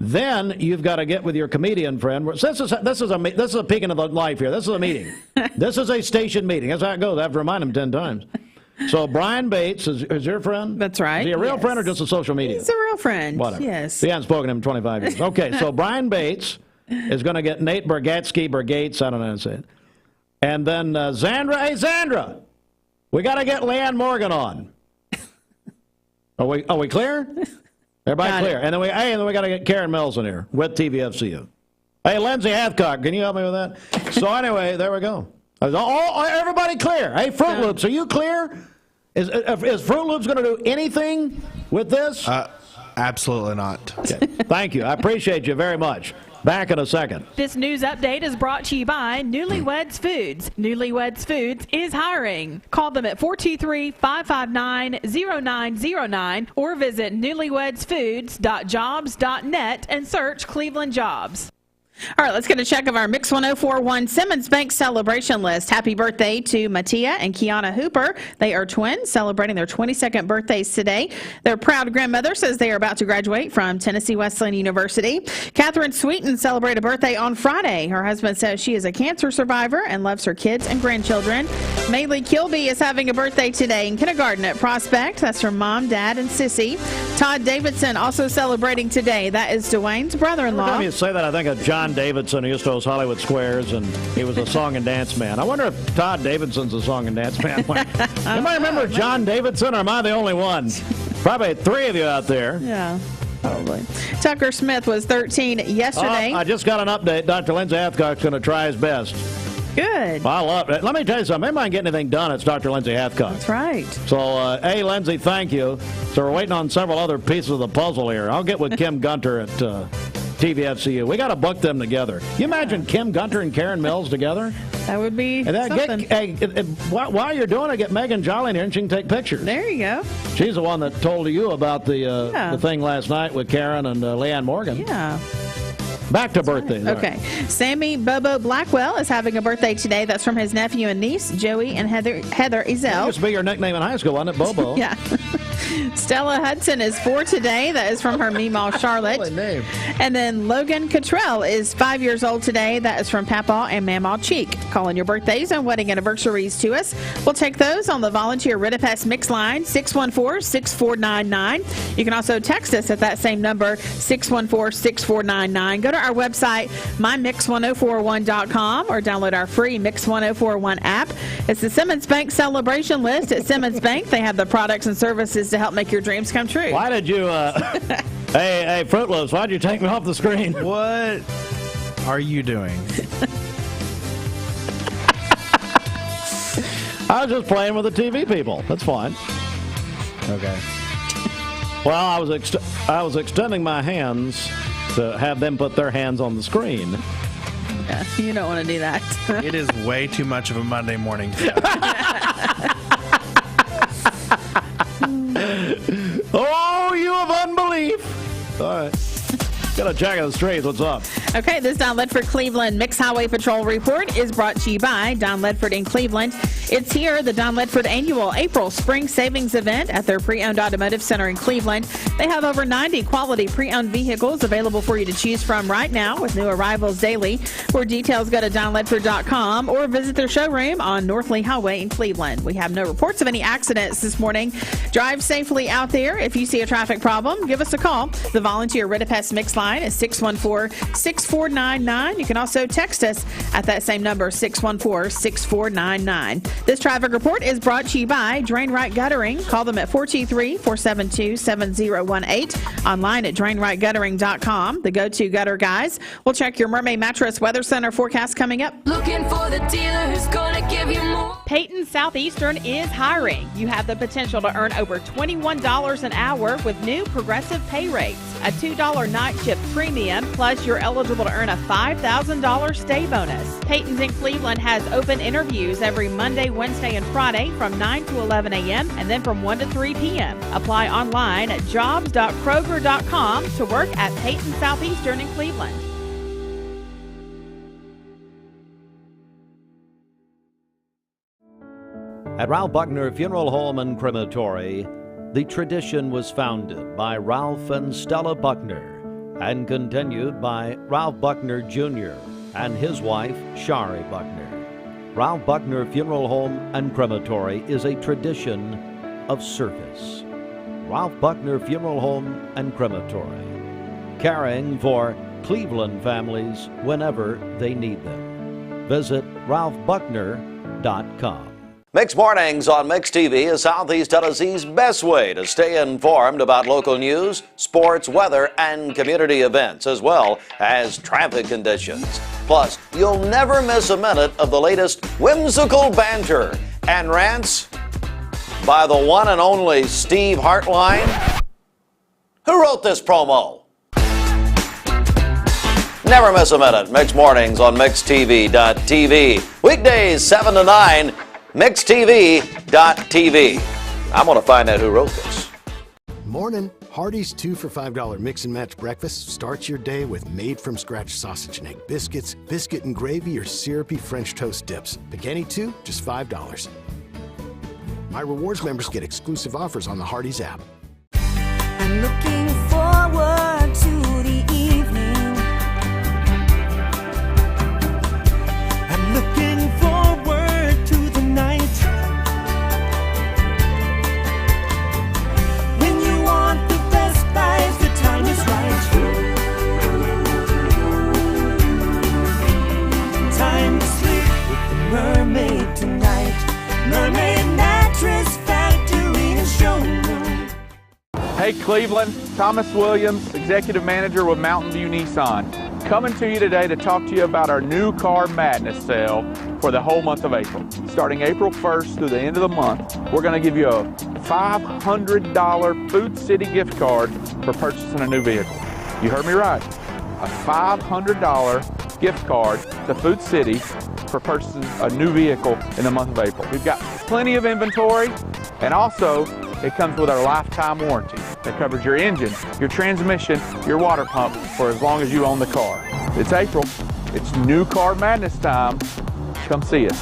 Then you've got to get with your comedian friend. This is a peek into the life here. This is a meeting. This is a station meeting. That's how it goes. I have to remind him 10 times. So Brian Bates is your friend? That's right. Is he a real friend or just a social media? He's a real friend. Whatever. Yes. He hasn't spoken to him in 25 years. Okay, so Brian Bates is going to get Nate Bargatz, I don't know how to say it. And then Zandra. Hey, Zandra, we got to get Leanne Morgan on. Are we clear? Everybody clear. And then we got to get Karen Mills in here with TVFCU. Hey, Lindsay Hathcock, can you help me with that? So anyway, there we go. Everybody clear. Hey, Fruit Loops, are you clear? Is Fruit Loops going to do anything with this? Absolutely not. Okay. Thank you. I appreciate you very much. Back in a second. This news update is brought to you by Newlyweds Foods. Newlyweds Foods is hiring. Call them at 423-559-0909 or visit newlywedsfoods.jobs.net and search Cleveland Jobs. All right, let's get a check of our Mix 1041 Simmons Bank celebration list. Happy birthday to Mattia and Kiana Hooper. They are twins celebrating their 22nd birthdays today. Their proud grandmother says they are about to graduate from Tennessee Wesleyan University. Catherine Sweeten celebrated a birthday on Friday. Her husband says she is a cancer survivor and loves her kids and grandchildren. Maylee Kilby is having a birthday today in kindergarten at Prospect. That's her mom, dad, and sissy. Todd Davidson also celebrating today. That is Dwayne's brother-in-law. Every time you say that, I think of John John Davidson. He used to host Hollywood Squares, and he was a song and dance man. I wonder if Todd Davidson's a song and dance man. Anybody remember John Davidson, or am I the only one? Probably 3 of you out there. Yeah. Probably. Tucker Smith was 13 yesterday. I just got an update. Dr. Lindsay Hathcock's going to try his best. Good. I love it. Let me tell you something. Maybe I can get anything done. It's Dr. Lindsay Hathcock. That's right. So, hey, Lindsay, thank you. So we're waiting on several other pieces of the puzzle here. I'll get with Kim Gunter at TVFCU. We got to book them together. Can you imagine Kim Gunter and Karen Mills together? That would be something. While you're doing it, get Megan Jolly in here and she can take pictures. There you go. She's the one that told you about the thing last night with Karen and Leanne Morgan. Yeah. Back to birthdays. Okay. Sammy Bobo Blackwell is having a birthday today. That's from his nephew and niece, Joey and Heather Ezell. That used to be your nickname in high school, wasn't it, Bobo? Yeah. Stella Hudson is 4 today. That is from her Meemaw Charlotte. Name. And then Logan Cottrell is 5 years old today. That is from Papaw and Mamaw Cheek. Calling your birthdays and wedding anniversaries to us. We'll take those on the volunteer Ritapest Mix line, 614-6499. You can also text us at that same number, 614-6499. Go to our website, mymix1041.com, or download our free Mix 1041 app. It's the Simmons Bank celebration list at Simmons Bank. They have the products and services to help make your dreams come true. Why did you, hey, Fruit Loops, why'd you take me off the screen? What are you doing? I was just playing with the TV people. That's fine. Okay. Well, I was extending my hands to have them put their hands on the screen. Yeah, you don't want to do that. It is way too much of a Monday morning. Oh, you of unbelief. All right. Got a check of the streets. What's up? Okay, this Don Ledford Cleveland Mix Highway Patrol report is brought to you by Don Ledford in Cleveland. It's here, the Don Ledford annual April Spring Savings Event at their pre-owned automotive center in Cleveland. They have over 90 quality pre-owned vehicles available for you to choose from right now with new arrivals daily. For details, go to donledford.com or visit their showroom on North Lee Highway in Cleveland. We have no reports of any accidents this morning. Drive safely out there. If you see a traffic problem, give us a call. The volunteer Ritapest Mix line is 614-6499. You can also text us at that same number, 614-6499. This traffic report is brought to you by Drain Right Guttering. Call them at 423-472-7018. Online at drainrightguttering.com. The go-to gutter guys. We'll check your Mermaid Mattress Weather Center forecast coming up. Looking for the dealer who's gonna give you more. Peyton Southeastern is hiring. You have the potential to earn over $21 an hour with new progressive pay rates. A $2 night shift premium, plus you're eligible to earn a $5,000 stay bonus. Peyton's in Cleveland has open interviews every Monday, Wednesday, and Friday from 9 to 11 a.m. and then from 1 to 3 p.m. Apply online at jobs.kroger.com to work at Peyton Southeastern in Cleveland. At Ralph Buckner Funeral Home and Crematory, the tradition was founded by Ralph and Stella Buckner and continued by Ralph Buckner Jr. and his wife, Shari Buckner. Ralph Buckner Funeral Home and Crematory is a tradition of service. Ralph Buckner Funeral Home and Crematory, caring for Cleveland families whenever they need them. Visit ralphbuckner.com. Mixed Mornings on Mix TV is Southeast Tennessee's best way to stay informed about local news, sports, weather, and community events, as well as traffic conditions. Plus, you'll never miss a minute of the latest whimsical banter and rants by the one and only Steve Hartline. Who wrote this promo? Never miss a minute. Mixed Mornings on MixTV.tv. Weekdays 7 to 9. MixTV.tv. I'm going to find out who wrote this. Morning. Hardee's 2 for $5 mix and match breakfast starts your day with made-from-scratch sausage and egg biscuits, biscuit and gravy, or syrupy French toast dips. Pick any 2, just $5. My rewards members get exclusive offers on the Hardee's app. I'm looking forward to the evening. I'm looking forward to the night. When you want the best buys, the time is right. Cleveland, Thomas Williams, Executive Manager with Mountain View Nissan. Coming to you today to talk to you about our new Car Madness sale for the whole month of April. Starting April 1st through the end of the month, we're going to give you a $500 Food City gift card for purchasing a new vehicle. You heard me right. A $500 gift card to Food City for purchasing a new vehicle in the month of April. We've got plenty of inventory, and also it comes with our lifetime warranty that covers your engine, your transmission, your water pump for as long as you own the car. It's April. It's new Car Madness time. Come see us.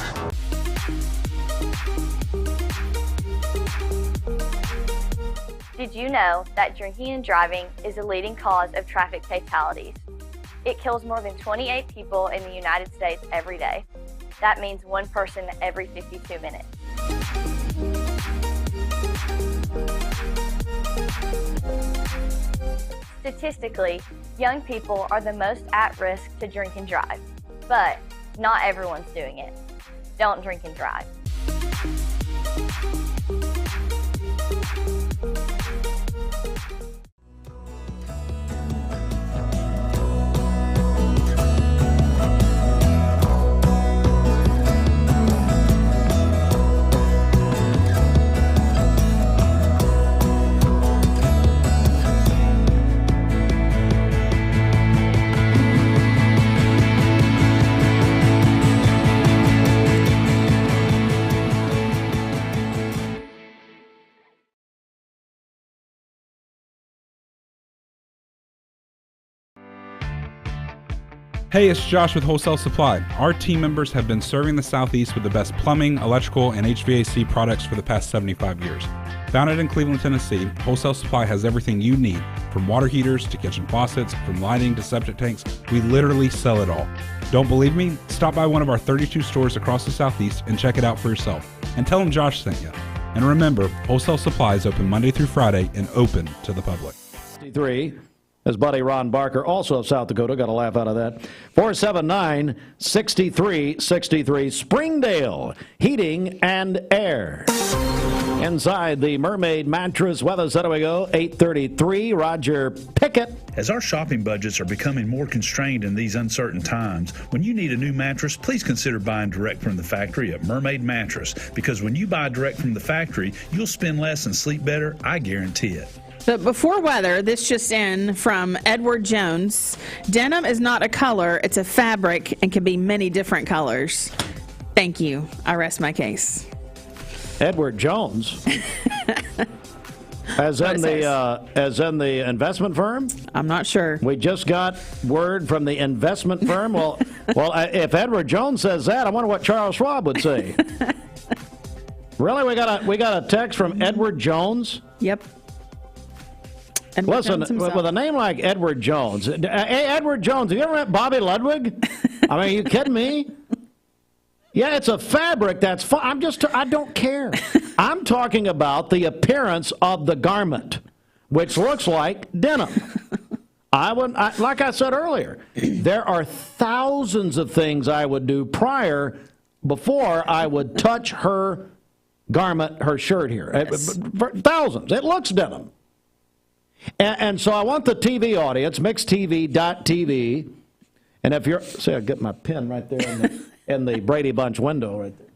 Did you know that drinking and driving is a leading cause of traffic fatalities? It kills more than 28 people in the United States every day. That means one person every 52 minutes. Statistically, young people are the most at risk to drink and drive, but not everyone's doing it. Don't drink and drive. Hey, it's Josh with Wholesale Supply. Our team members have been serving the Southeast with the best plumbing, electrical, and HVAC products for the past 75 years. Founded in Cleveland, Tennessee, Wholesale Supply has everything you need, from water heaters to kitchen faucets, from lighting to septic tanks. We literally sell it all. Don't believe me? Stop by one of our 32 stores across the Southeast and check it out for yourself. And tell them Josh sent you. And remember, Wholesale Supply is open Monday through Friday and open to the public. 63. His buddy Ron Barker, also of South Dakota, got a laugh out of that. 479-6363, Springdale Heating and Air. Inside the Mermaid Mattress Weather Center we go, 8:33, Roger Pickett. As our shopping budgets are becoming more constrained in these uncertain times, when you need a new mattress, please consider buying direct from the factory at Mermaid Mattress, because when you buy direct from the factory, you'll spend less and sleep better, I guarantee it. But before weather, this just in from Edward Jones. Denim is not a color, it's a fabric and can be many different colors. Thank you. I rest my case. Edward Jones? As in the investment firm? I'm not sure. We just got word from the investment firm. Well, if Edward Jones says that, I wonder what Charles Schwab would say. Really, we got a text from Edward Jones? Yep. Listen, with a name like Edward Jones, hey, Edward Jones, have you ever met Bobby Ludwig? I mean, are you kidding me? Yeah, it's a fabric that's fine. I don't care. I'm talking about the appearance of the garment, which looks like denim. Like I said earlier, there are thousands of things I would do before I would touch her garment, her shirt here. Yes. Thousands. It looks denim. And so I want the TV audience, mixtv.tv, and if you're, see, I get my pen right there in the Brady Bunch window right there.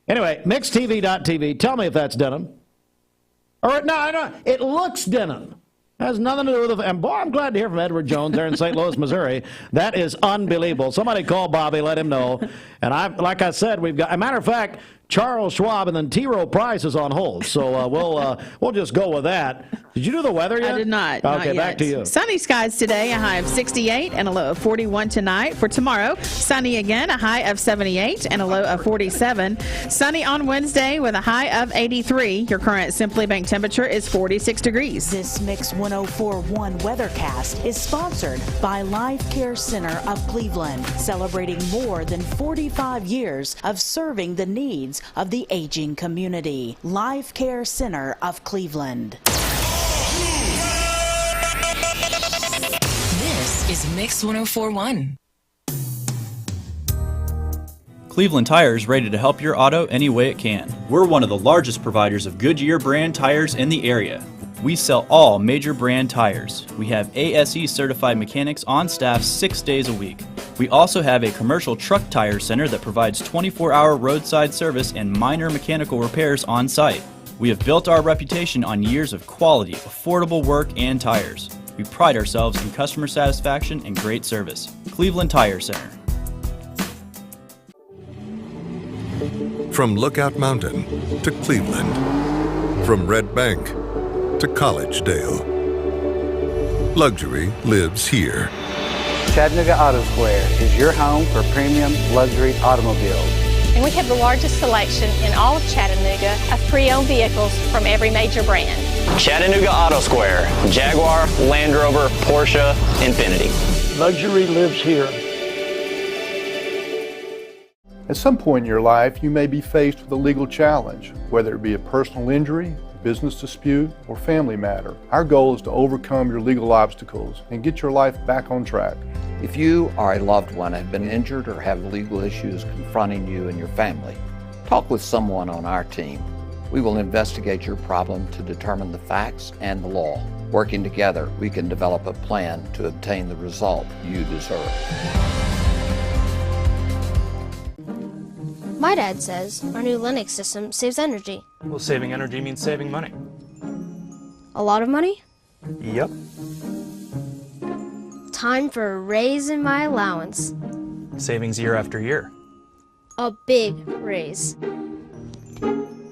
Anyway, mixtv.tv, tell me if that's denim. Or no, it looks denim. Has nothing to do with it. And boy, I'm glad to hear from Edward Jones there in St. Louis, Missouri. That is unbelievable. Somebody call Bobby, let him know. And like I said, we've got, as a matter of fact, Charles Schwab and then T. Rowe Price is on hold. So we'll just go with that. Did you do the weather yet? I did not. Okay, not back to you. Sunny skies today, a high of 68 and a low of 41 tonight. For tomorrow, sunny again, a high of 78 and a low of 47. Sunny on Wednesday with a high of 83. Your current Simply Bank temperature is 46 degrees. This Mix 104.1 Weathercast is sponsored by Life Care Center of Cleveland, celebrating more than 45 years of serving the needs of the aging community. Life Care Center of Cleveland. This is Mix 104.1. Cleveland Tire is ready to help your auto any way it can. We're one of the largest providers of Goodyear brand tires in the area. We sell all major brand tires. We have ASE certified mechanics on staff 6 days a week. We also have a commercial truck tire center that provides 24-hour roadside service and minor mechanical repairs on site. We have built our reputation on years of quality, affordable work and tires. We pride ourselves in customer satisfaction and great service. Cleveland Tire Center. From Lookout Mountain to Cleveland, from Red Bank to Collegedale, luxury lives here. Chattanooga Auto Square is your home for premium luxury automobiles. And we have the largest selection in all of Chattanooga of pre-owned vehicles from every major brand. Chattanooga Auto Square, Jaguar, Land Rover, Porsche, Infiniti. Luxury lives here. At some point in your life, you may be faced with a legal challenge, whether it be a personal injury, business dispute, or family matter. Our goal is to overcome your legal obstacles and get your life back on track. If you or a loved one have been injured or have legal issues confronting you and your family, talk with someone on our team. We will investigate your problem to determine the facts and the law. Working together, we can develop a plan to obtain the result you deserve. My dad says our new Linux system saves energy. Well, saving energy means saving money. A lot of money? Yep. Time for a raise in my allowance. Savings year after year. A big raise.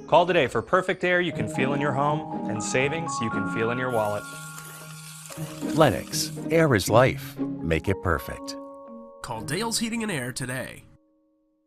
Call today for perfect air you can feel in your home and savings you can feel in your wallet. Lennox. Air is life. Make it perfect. Call Dale's Heating and Air today.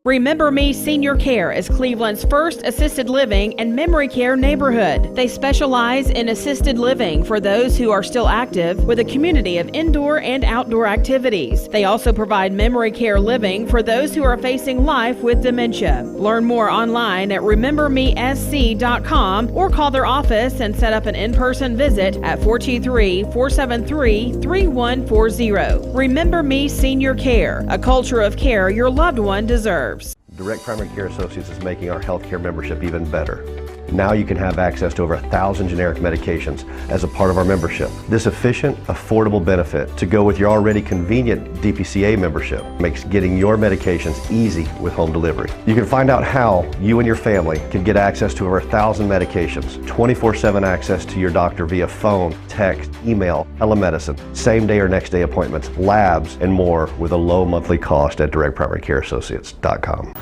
Remember Me Senior Care is Cleveland's first assisted living and memory care neighborhood. They specialize in assisted living for those who are still active with a community of indoor and outdoor activities. They also provide memory care living for those who are facing life with dementia. Learn more online at remembermesc.com or call their office and set up an in-person visit at 423-473-3140. Remember Me Senior Care, a culture of care your loved one deserves. Direct Primary Care Associates is making our healthcare membership even better. Now you can have access to over 1,000 generic medications as a part of our membership. This efficient, affordable benefit to go with your already convenient DPCA membership makes getting your medications easy with home delivery. You can find out how you and your family can get access to over 1,000 medications, 24/7 access to your doctor via phone, text, email, telemedicine, same day or next day appointments, labs, and more with a low monthly cost at directprimarycareassociates.com.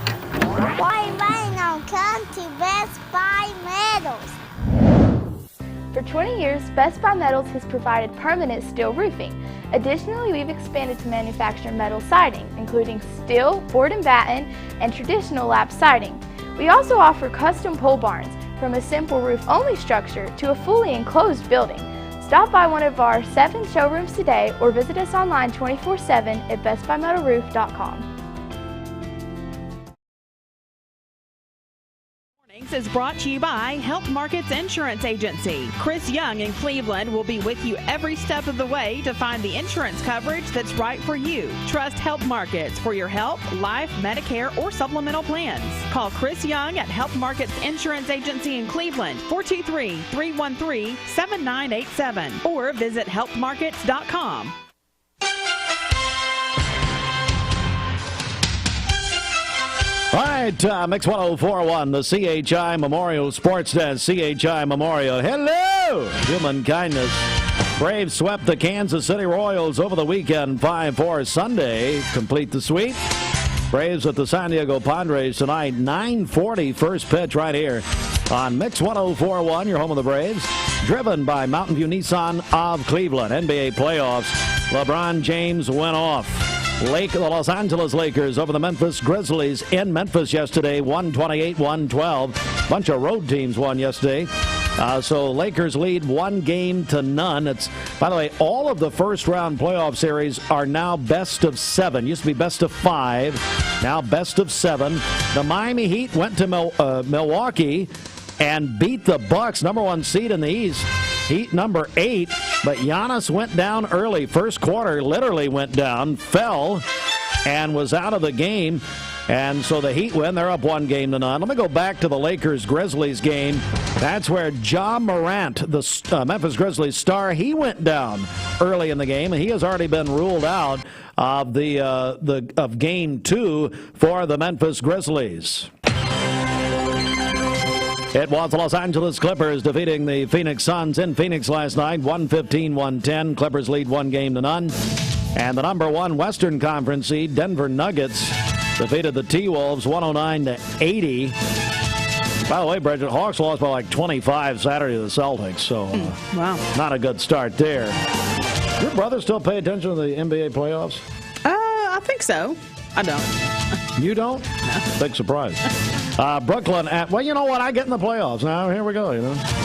Why rain on come to Best Buy Metals? For 20 years, Best Buy Metals has provided permanent steel roofing. Additionally, we've expanded to manufacture metal siding, including steel, board and batten, and traditional lap siding. We also offer custom pole barns, from a simple roof-only structure to a fully enclosed building. Stop by one of our 7 showrooms today or visit us online 24/7 at bestbuymetalroof.com. Is brought to you by Help Markets Insurance Agency. Chris Young in Cleveland will be with you every step of the way to find the insurance coverage that's right for you. Trust Help Markets for your health, life, Medicare, or supplemental plans. Call Chris Young at Help Markets Insurance Agency in Cleveland, 423-313-7987, or visit helpmarkets.com. All right, Mix 1041, the CHI Memorial Sports Desk. CHI Memorial. Hello, human kindness. Braves swept the Kansas City Royals over the weekend, 5-4 Sunday. Complete the sweep. Braves at the San Diego Padres tonight, 9:40 first pitch right here on Mix 1041, your home of the Braves. Driven by Mountain View Nissan of Cleveland. NBA playoffs. LeBron James went off. The Los Angeles Lakers over the Memphis Grizzlies in Memphis yesterday, 128-112. Bunch of road teams won yesterday. So Lakers lead 1-0. It's, by the way, all of the first-round playoff series are now best of 7. Used to be best of 5, now best of 7. The Miami Heat went to Milwaukee and beat the Bucks, #1 seed in the East. Heat number 8, but Giannis went down early. First quarter, literally went down, fell, and was out of the game. And so the Heat win. They're up 1-0. Let me go back to the Lakers-Grizzlies game. That's where Ja Morant, the Memphis Grizzlies star, he went down early in the game, and he has already been ruled out of of Game 2 for the Memphis Grizzlies. It was the Los Angeles Clippers defeating the Phoenix Suns in Phoenix last night, 115-110. Clippers lead 1-0. And the number 1 Western Conference seed, Denver Nuggets, defeated the T-Wolves 109-80. By the way, Bridget, Hawks lost by like 25 Saturday to the Celtics, so wow, not a good start there. Your brother still pay attention to the NBA playoffs? I think so. I don't. You don't? No. Big surprise. Brooklyn at, well, you know what? I get in the playoffs now. Here we go,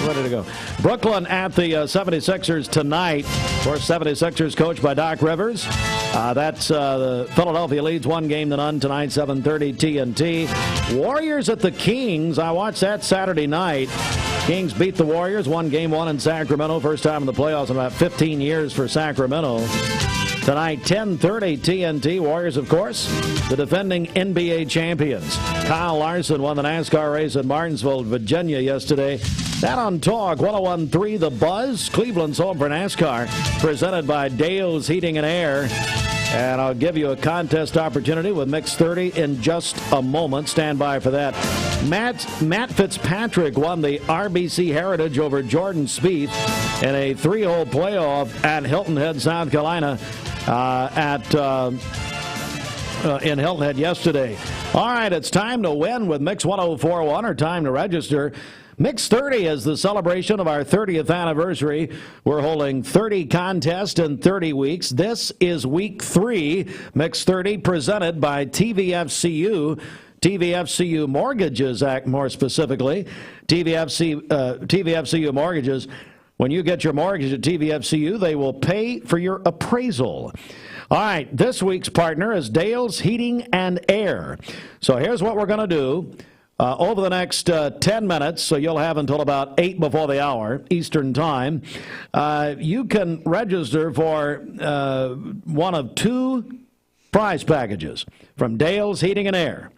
ready to go. Brooklyn at the 76ers tonight. Of course, 76ers coached by Doc Rivers. That's the Philadelphia leads 1-0 tonight, 7:30 TNT. Warriors at the Kings. I watched that Saturday night. Kings beat the Warriors, won Game 1 in Sacramento. First time in the playoffs in about 15 years for Sacramento. Tonight, 10:30 TNT. Warriors, of course, the defending NBA champions. Kyle Larson won the NASCAR race at Martinsville, Virginia yesterday. That on Talk 101.3 The Buzz. Cleveland's home for NASCAR, presented by Dale's Heating and Air. And I'll give you a contest opportunity with Mix 30 in just a moment. Stand by for that. Matt Fitzpatrick won the RBC Heritage over Jordan Spieth in a 3-hole playoff at Hilton Head, South Carolina, in Hilton Head yesterday. All right, it's time to win with Mix 104.1, or time to register. Mix 30 is the celebration of our 30th anniversary. We're holding 30 contests in 30 weeks. This is week 3. Mix 30 presented by TVFCU. TVFCU Mortgages Act, more specifically. TVFCU Mortgages. When you get your mortgage at TVFCU, they will pay for your appraisal. All right, this week's partner is Dale's Heating and Air. So here's what we're going to do. Over the next 10 minutes, so you'll have until about 8 before the hour, Eastern Time, you can register for one of 2 prize packages from Dale's Heating and Air.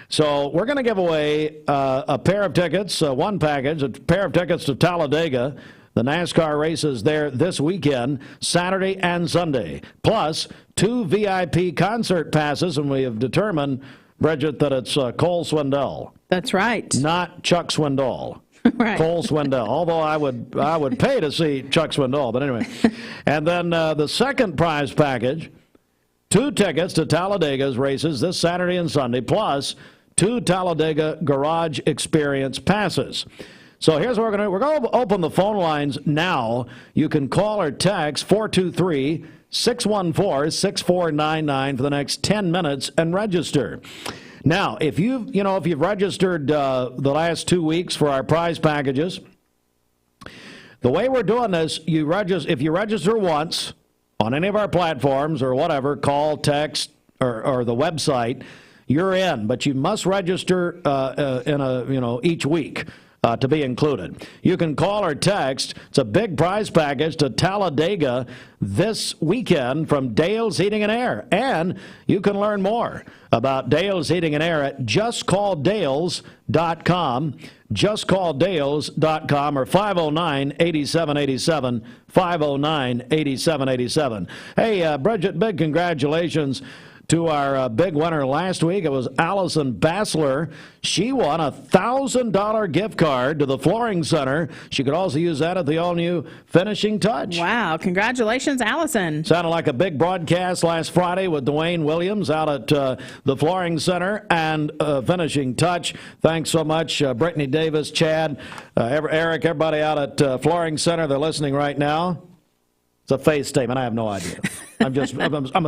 So we're going to give away a pair of tickets, one package, a pair of tickets to Talladega. The NASCAR races there this weekend, Saturday and Sunday, plus 2 VIP concert passes, and we have determined, Bridget, that it's Cole Swindell. That's right. Not Chuck Swindoll. Right. Cole Swindell. Although I would pay to see Chuck Swindoll, but anyway. And then the second prize package, 2 tickets to Talladega's races this Saturday and Sunday, plus 2 Talladega Garage Experience passes. So here's what we're going to open the phone lines now. You can call or text 423-614-6499 for the next 10 minutes and register. Now, if you've registered the last 2 weeks for our prize packages, the way we're doing this, if you register once on any of our platforms or whatever, call, text, or the website, you're in. But you must register each week to be included. You can call or text. It's a big prize package to Talladega this weekend from Dale's Heating and Air. And you can learn more about Dale's Heating and Air at justcalldales.com, justcalldales.com, or 509-8787, 509-8787. Hey, Bridget, big congratulations to our big winner last week. It was Allison Bassler. She won a $1,000 gift card to the Flooring Center. She could also use that at the all-new Finishing Touch. Wow. Congratulations, Allison. Sounded like a big broadcast last Friday with Dwayne Williams out at the Flooring Center and Finishing Touch. Thanks so much, Brittany Davis, Chad, Eric, everybody out at Flooring Center. They're listening right now. It's a faith statement. I have no idea. I'm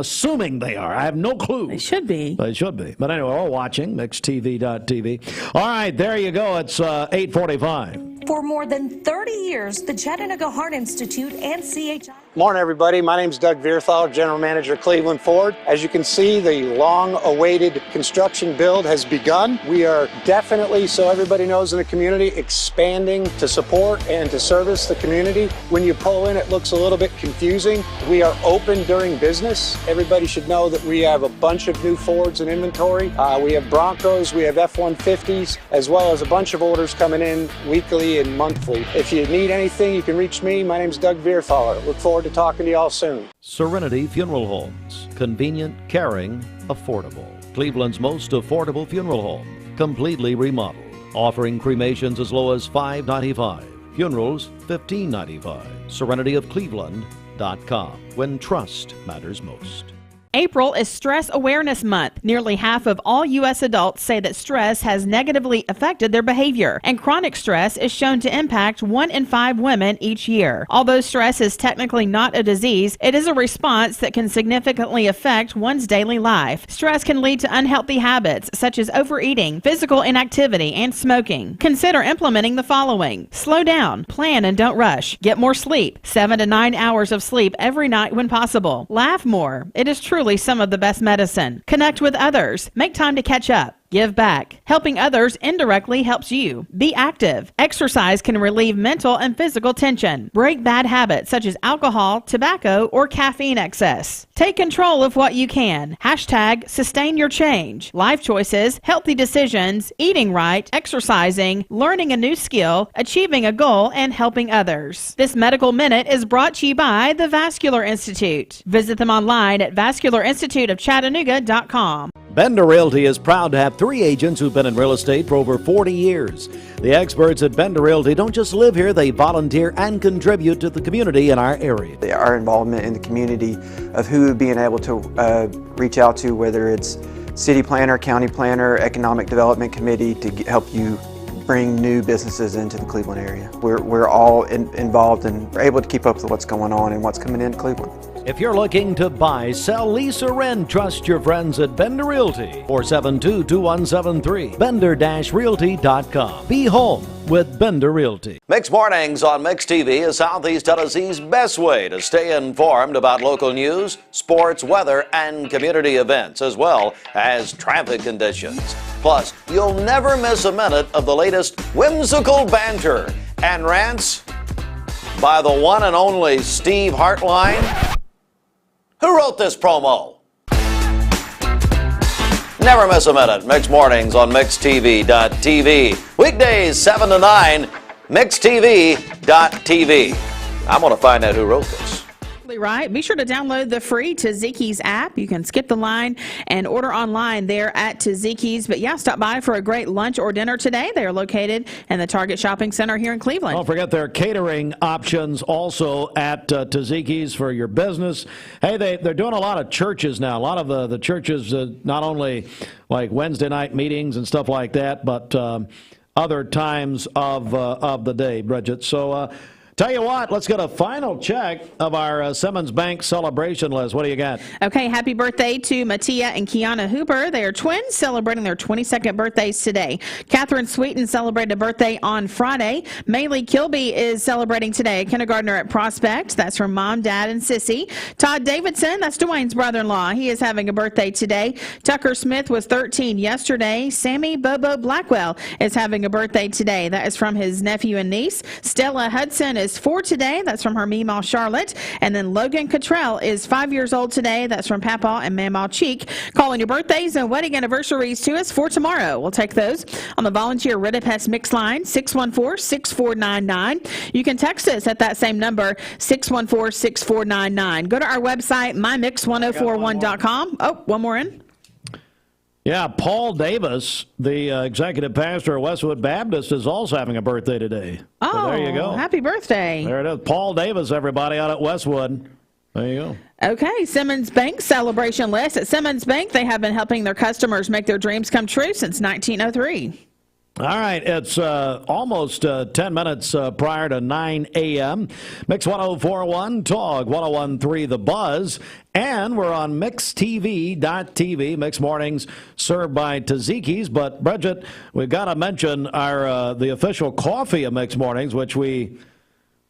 assuming they are. I have no clue. They should be. They should be. But anyway, we're watching mixtv.tv. All right, there you go. It's 8:45. For more than 30 years, the Chattanooga Heart Institute and CHI Morning, everybody. My name is Doug Vierthal, General Manager, Cleveland Ford. As you can see, the long-awaited construction build has begun. We are definitely, so everybody knows in the community, expanding to support and to service the community. When you pull in, it looks a little bit confusing. We are open during business. Everybody should know that we have a bunch of new Fords in inventory. We have Broncos, we have F-150s, as well as a bunch of orders coming in weekly and monthly. If you need anything, you can reach me. My name is Doug Vierthaler. Look forward to talking to y'all soon. Serenity Funeral Homes. Convenient, caring, affordable. Cleveland's most affordable funeral home. Completely remodeled. Offering cremations as low as $5.95. Funerals, $15.95. SerenityofCleveland.com. When trust matters most. April is Stress Awareness Month. Nearly half of all U.S. adults say that stress has negatively affected their behavior, and chronic stress is shown to impact 1 in 5 women each year. Although stress is technically not a disease, it is a response that can significantly affect one's daily life. Stress can lead to unhealthy habits such as overeating, physical inactivity, and smoking. Consider implementing the following. Slow down, plan and don't rush. Get more sleep, 7 to 9 hours of sleep every night when possible. Laugh more. It is truly some of the best medicine. Connect with others. Make time to catch up. Give back. Helping others indirectly helps you. Be active. Exercise can relieve mental and physical tension. Break bad habits such as alcohol, tobacco, or caffeine excess. Take control of what you can. Hashtag sustain your change. Life choices, healthy decisions, eating right, exercising, learning a new skill, achieving a goal, and helping others. This Medical Minute is brought to you by the Vascular Institute. Visit them online at vascularinstituteofchattanooga.com. Bender Realty is proud to have 3 agents who've been in real estate for over 40 years. The experts at Bender Realty don't just live here, they volunteer and contribute to the community in our area. Our involvement in the community of who being able to reach out to, whether it's city planner, county planner, economic development committee, to help you bring new businesses into the Cleveland area. We're all involved and we're able to keep up with what's going on and what's coming into Cleveland. If you're looking to buy, sell, lease, or rent, trust your friends at Bender Realty. 472-2173. Bender-Realty.com. Be home with Bender Realty. Mixed Mornings on Mixed TV is Southeast Tennessee's best way to stay informed about local news, sports, weather, and community events, as well as traffic conditions. Plus, you'll never miss a minute of the latest whimsical banter and rants by the one and only Steve Hartline. Who wrote this promo? Never miss a minute. Mixed Mornings on MixedTV.tv. Weekdays 7 to 9, MixedTV.tv. I'm going to find out who wrote this. Right. Be sure to download the free Tzatziki's app. You can skip the line and order online there at Tzatziki's. But yeah, stop by for a great lunch or dinner today. They are located in the Target Shopping Center here in Cleveland. Don't forget their catering options also at Tzatziki's for your business. Hey, they're doing a lot of churches now. A lot of the churches, not only like Wednesday night meetings and stuff like that, but other times of the day, Bridget. So, tell you what, let's get a final check of our Simmons Bank celebration list. What do you got? Okay, happy birthday to Mattia and Kiana Hooper. They are twins celebrating their 22nd birthdays today. Catherine Sweeten celebrated a birthday on Friday. Maylee Kilby is celebrating today, kindergartner at Prospect. That's from Mom, Dad, and Sissy. Todd Davidson, that's Dwayne's brother-in-law. He is having a birthday today. Tucker Smith was 13 yesterday. Sammy Bobo Blackwell is having a birthday today. That is from his nephew and niece. Stella Hudson is 4 today. That's from her Meemaw Charlotte. And then Logan Cottrell is 5 years old today. That's from Papa and Mamaw Cheek. Calling your birthdays and wedding anniversaries to us for tomorrow. We'll take those on the volunteer Ridipest Mix line, 614-6499. You can text us at that same number, 614-6499. Go to our website, mymix1041.com. Oh, one more in. Yeah, Paul Davis, the executive pastor of Westwood Baptist, is also having a birthday today. Oh, so there you go. Happy birthday. There it is. Paul Davis, everybody out at Westwood. There you go. Okay, Simmons Bank celebration list. At Simmons Bank, they have been helping their customers make their dreams come true since 1903. All right, it's almost 10 minutes prior to 9 a.m. Mix 104.1, Talk 101.3 The Buzz, and we're on MixedTV.tv. Mixed Mornings served by Tzatziki's. But, Bridget, we've got to mention our the official coffee of Mixed Mornings, which we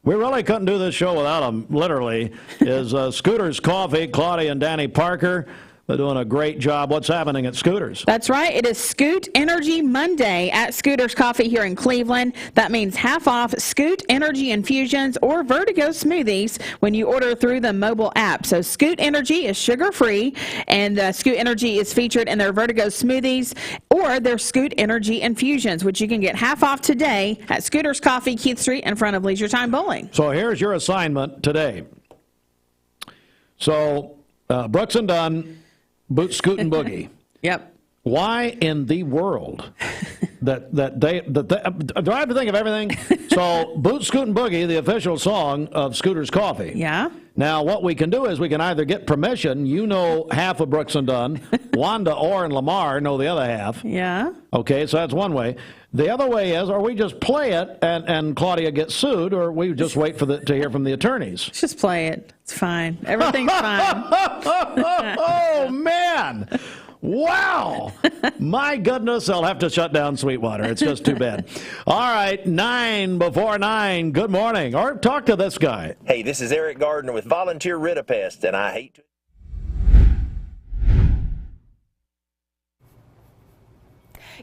We really couldn't do this show without them, literally, is Scooters Coffee. Claudia and Danny Parker. They're doing a great job. What's happening at Scooters? That's right. It is Scoot Energy Monday at Scooters Coffee here in Cleveland. That means half off Scoot Energy infusions or Vertigo smoothies when you order through the mobile app. So Scoot Energy is sugar-free, and Scoot Energy is featured in their Vertigo smoothies or their Scoot Energy infusions, which you can get half off today at Scooters Coffee, Keith Street, in front of Leisure Time Bowling. So here's your assignment today. So Brooks and Dunn, Boot, Scoot, and Boogie. Yep. Why in the world that they do I have to think of everything? So Boot, Scoot, and Boogie, the official song of Scooters Coffee. Yeah. Now what we can do is we can either get permission. You know half of Brooks and Dunn. Wanda, Orr, and Lamar know the other half. Yeah. Okay, so that's one way. The other way is, or we just play it and Claudia gets sued, or we just wait for to hear from the attorneys. Just play it. It's fine. Everything's fine. Oh, man. Wow. My goodness, they'll have to shut down Sweetwater. It's just too bad. All right, 9 before 9. Good morning. Or talk to this guy. Hey, this is Eric Gardner with Volunteer Rid-A-Pest, and I hate to...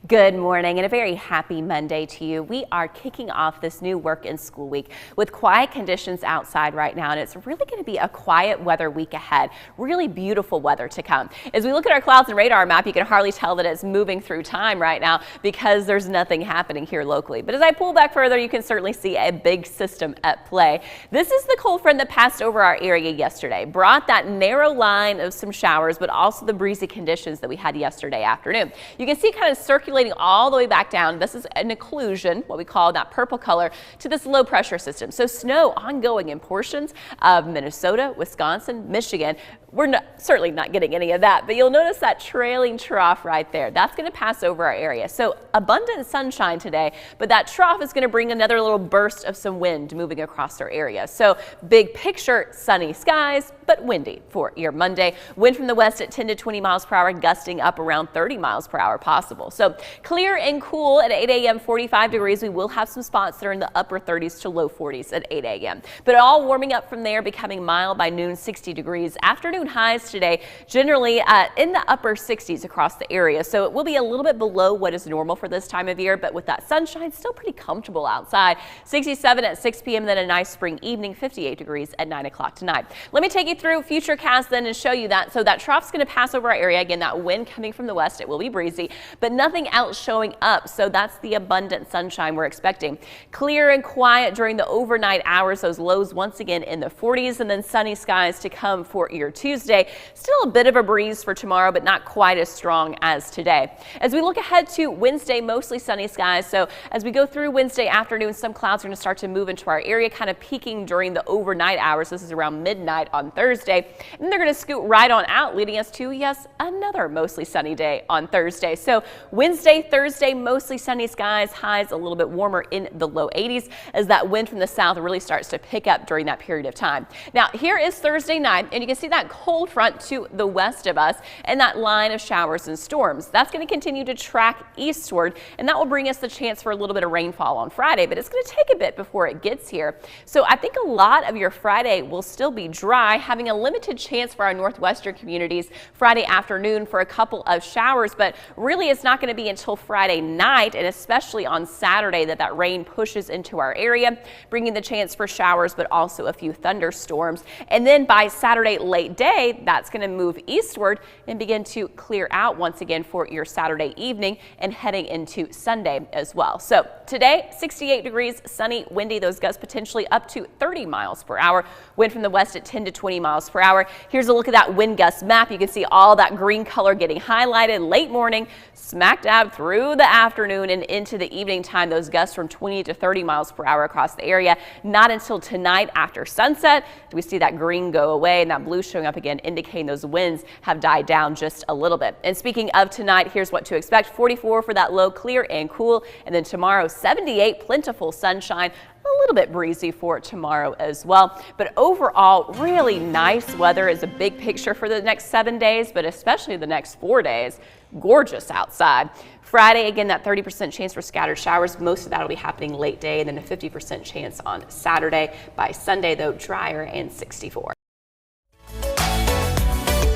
Good morning and a very happy Monday to you. We are kicking off this new work and school week with quiet conditions outside right now, and it's really going to be a quiet weather week ahead. Really beautiful weather to come. As we look at our clouds and radar map, you can hardly tell that it's moving through time right now because there's nothing happening here locally. But as I pull back further, you can certainly see a big system at play. This is the cold front that passed over our area yesterday, brought that narrow line of some showers, but also the breezy conditions that we had yesterday afternoon. You can see kind of circulating all the way back down. This is an occlusion, what we call that purple color, to this low pressure system. So snow ongoing in portions of Minnesota, Wisconsin, Michigan. We're certainly not getting any of that, but you'll notice that trailing trough right there. That's going to pass over our area. So abundant sunshine today, but that trough is going to bring another little burst of some wind moving across our area. So big picture, sunny skies, but windy for your Monday. Wind from the west at 10 to 20 miles per hour, gusting up around 30 miles per hour possible. So clear and cool at 8 a.m., 45 degrees. We will have some spots that are in the upper 30s to low 40s at 8 a.m. But all warming up from there, becoming mild by noon, 60 degrees. Afternoon highs today, generally in the upper 60s across the area. So it will be a little bit below what is normal for this time of year, but with that sunshine, still pretty comfortable outside. 67 at 6 p.m., then a nice spring evening, 58 degrees at 9 o'clock tonight. Let me take you through Futurecast then and show you that. So that trough's going to pass over our area. Again, that wind coming from the west, it will be breezy, but nothing else showing up. So that's the abundant sunshine we're expecting. Clear and quiet during the overnight hours. Those lows once again in the 40s, and then sunny skies to come for your Tuesday. Still a bit of a breeze for tomorrow, but not quite as strong as today. As we look ahead to Wednesday, mostly sunny skies. So as we go through Wednesday afternoon, some clouds are going to start to move into our area, kind of peaking during the overnight hours. This is around midnight on Thursday, and they're going to scoot right on out, leading us to, yes, another mostly sunny day on Thursday. So Wednesday, Thursday, mostly sunny skies, highs a little bit warmer in the low 80s as that wind from the south really starts to pick up during that period of time. Now here is Thursday night, and you can see that cold front to the west of us and that line of showers and storms. That's going to continue to track eastward, and that will bring us the chance for a little bit of rainfall on Friday, but it's going to take a bit before it gets here. So I think a lot of your Friday will still be dry, having a limited chance for our northwestern communities Friday afternoon for a couple of showers, but really it's not going to be until Friday night and especially on Saturday that rain pushes into our area, bringing the chance for showers, but also a few thunderstorms. And then by Saturday late day, that's going to move eastward and begin to clear out once again for your Saturday evening and heading into Sunday as well. So today, 68 degrees, sunny, windy, those gusts potentially up to 30 miles per hour. Wind from the west at 10 to 20 miles per hour. Here's a look at that wind gust map. You can see all that green color getting highlighted late morning, smack dab through the afternoon and into the evening time. Those gusts from 20 to 30 miles per hour across the area. Not until tonight after sunset do we see that green go away and that blue showing up again, indicating those winds have died down just a little bit. And speaking of tonight, here's what to expect. 44 for that low, clear and cool. And then tomorrow, 78, plentiful sunshine. a little bit breezy for tomorrow as well. But overall, really nice weather is a big picture for the next 7 days, but especially the next 4 days. Gorgeous outside. Friday, again, that 30% chance for scattered showers. Most of that will be happening late day, and then a 50% chance on Saturday. By Sunday, though, drier and 64.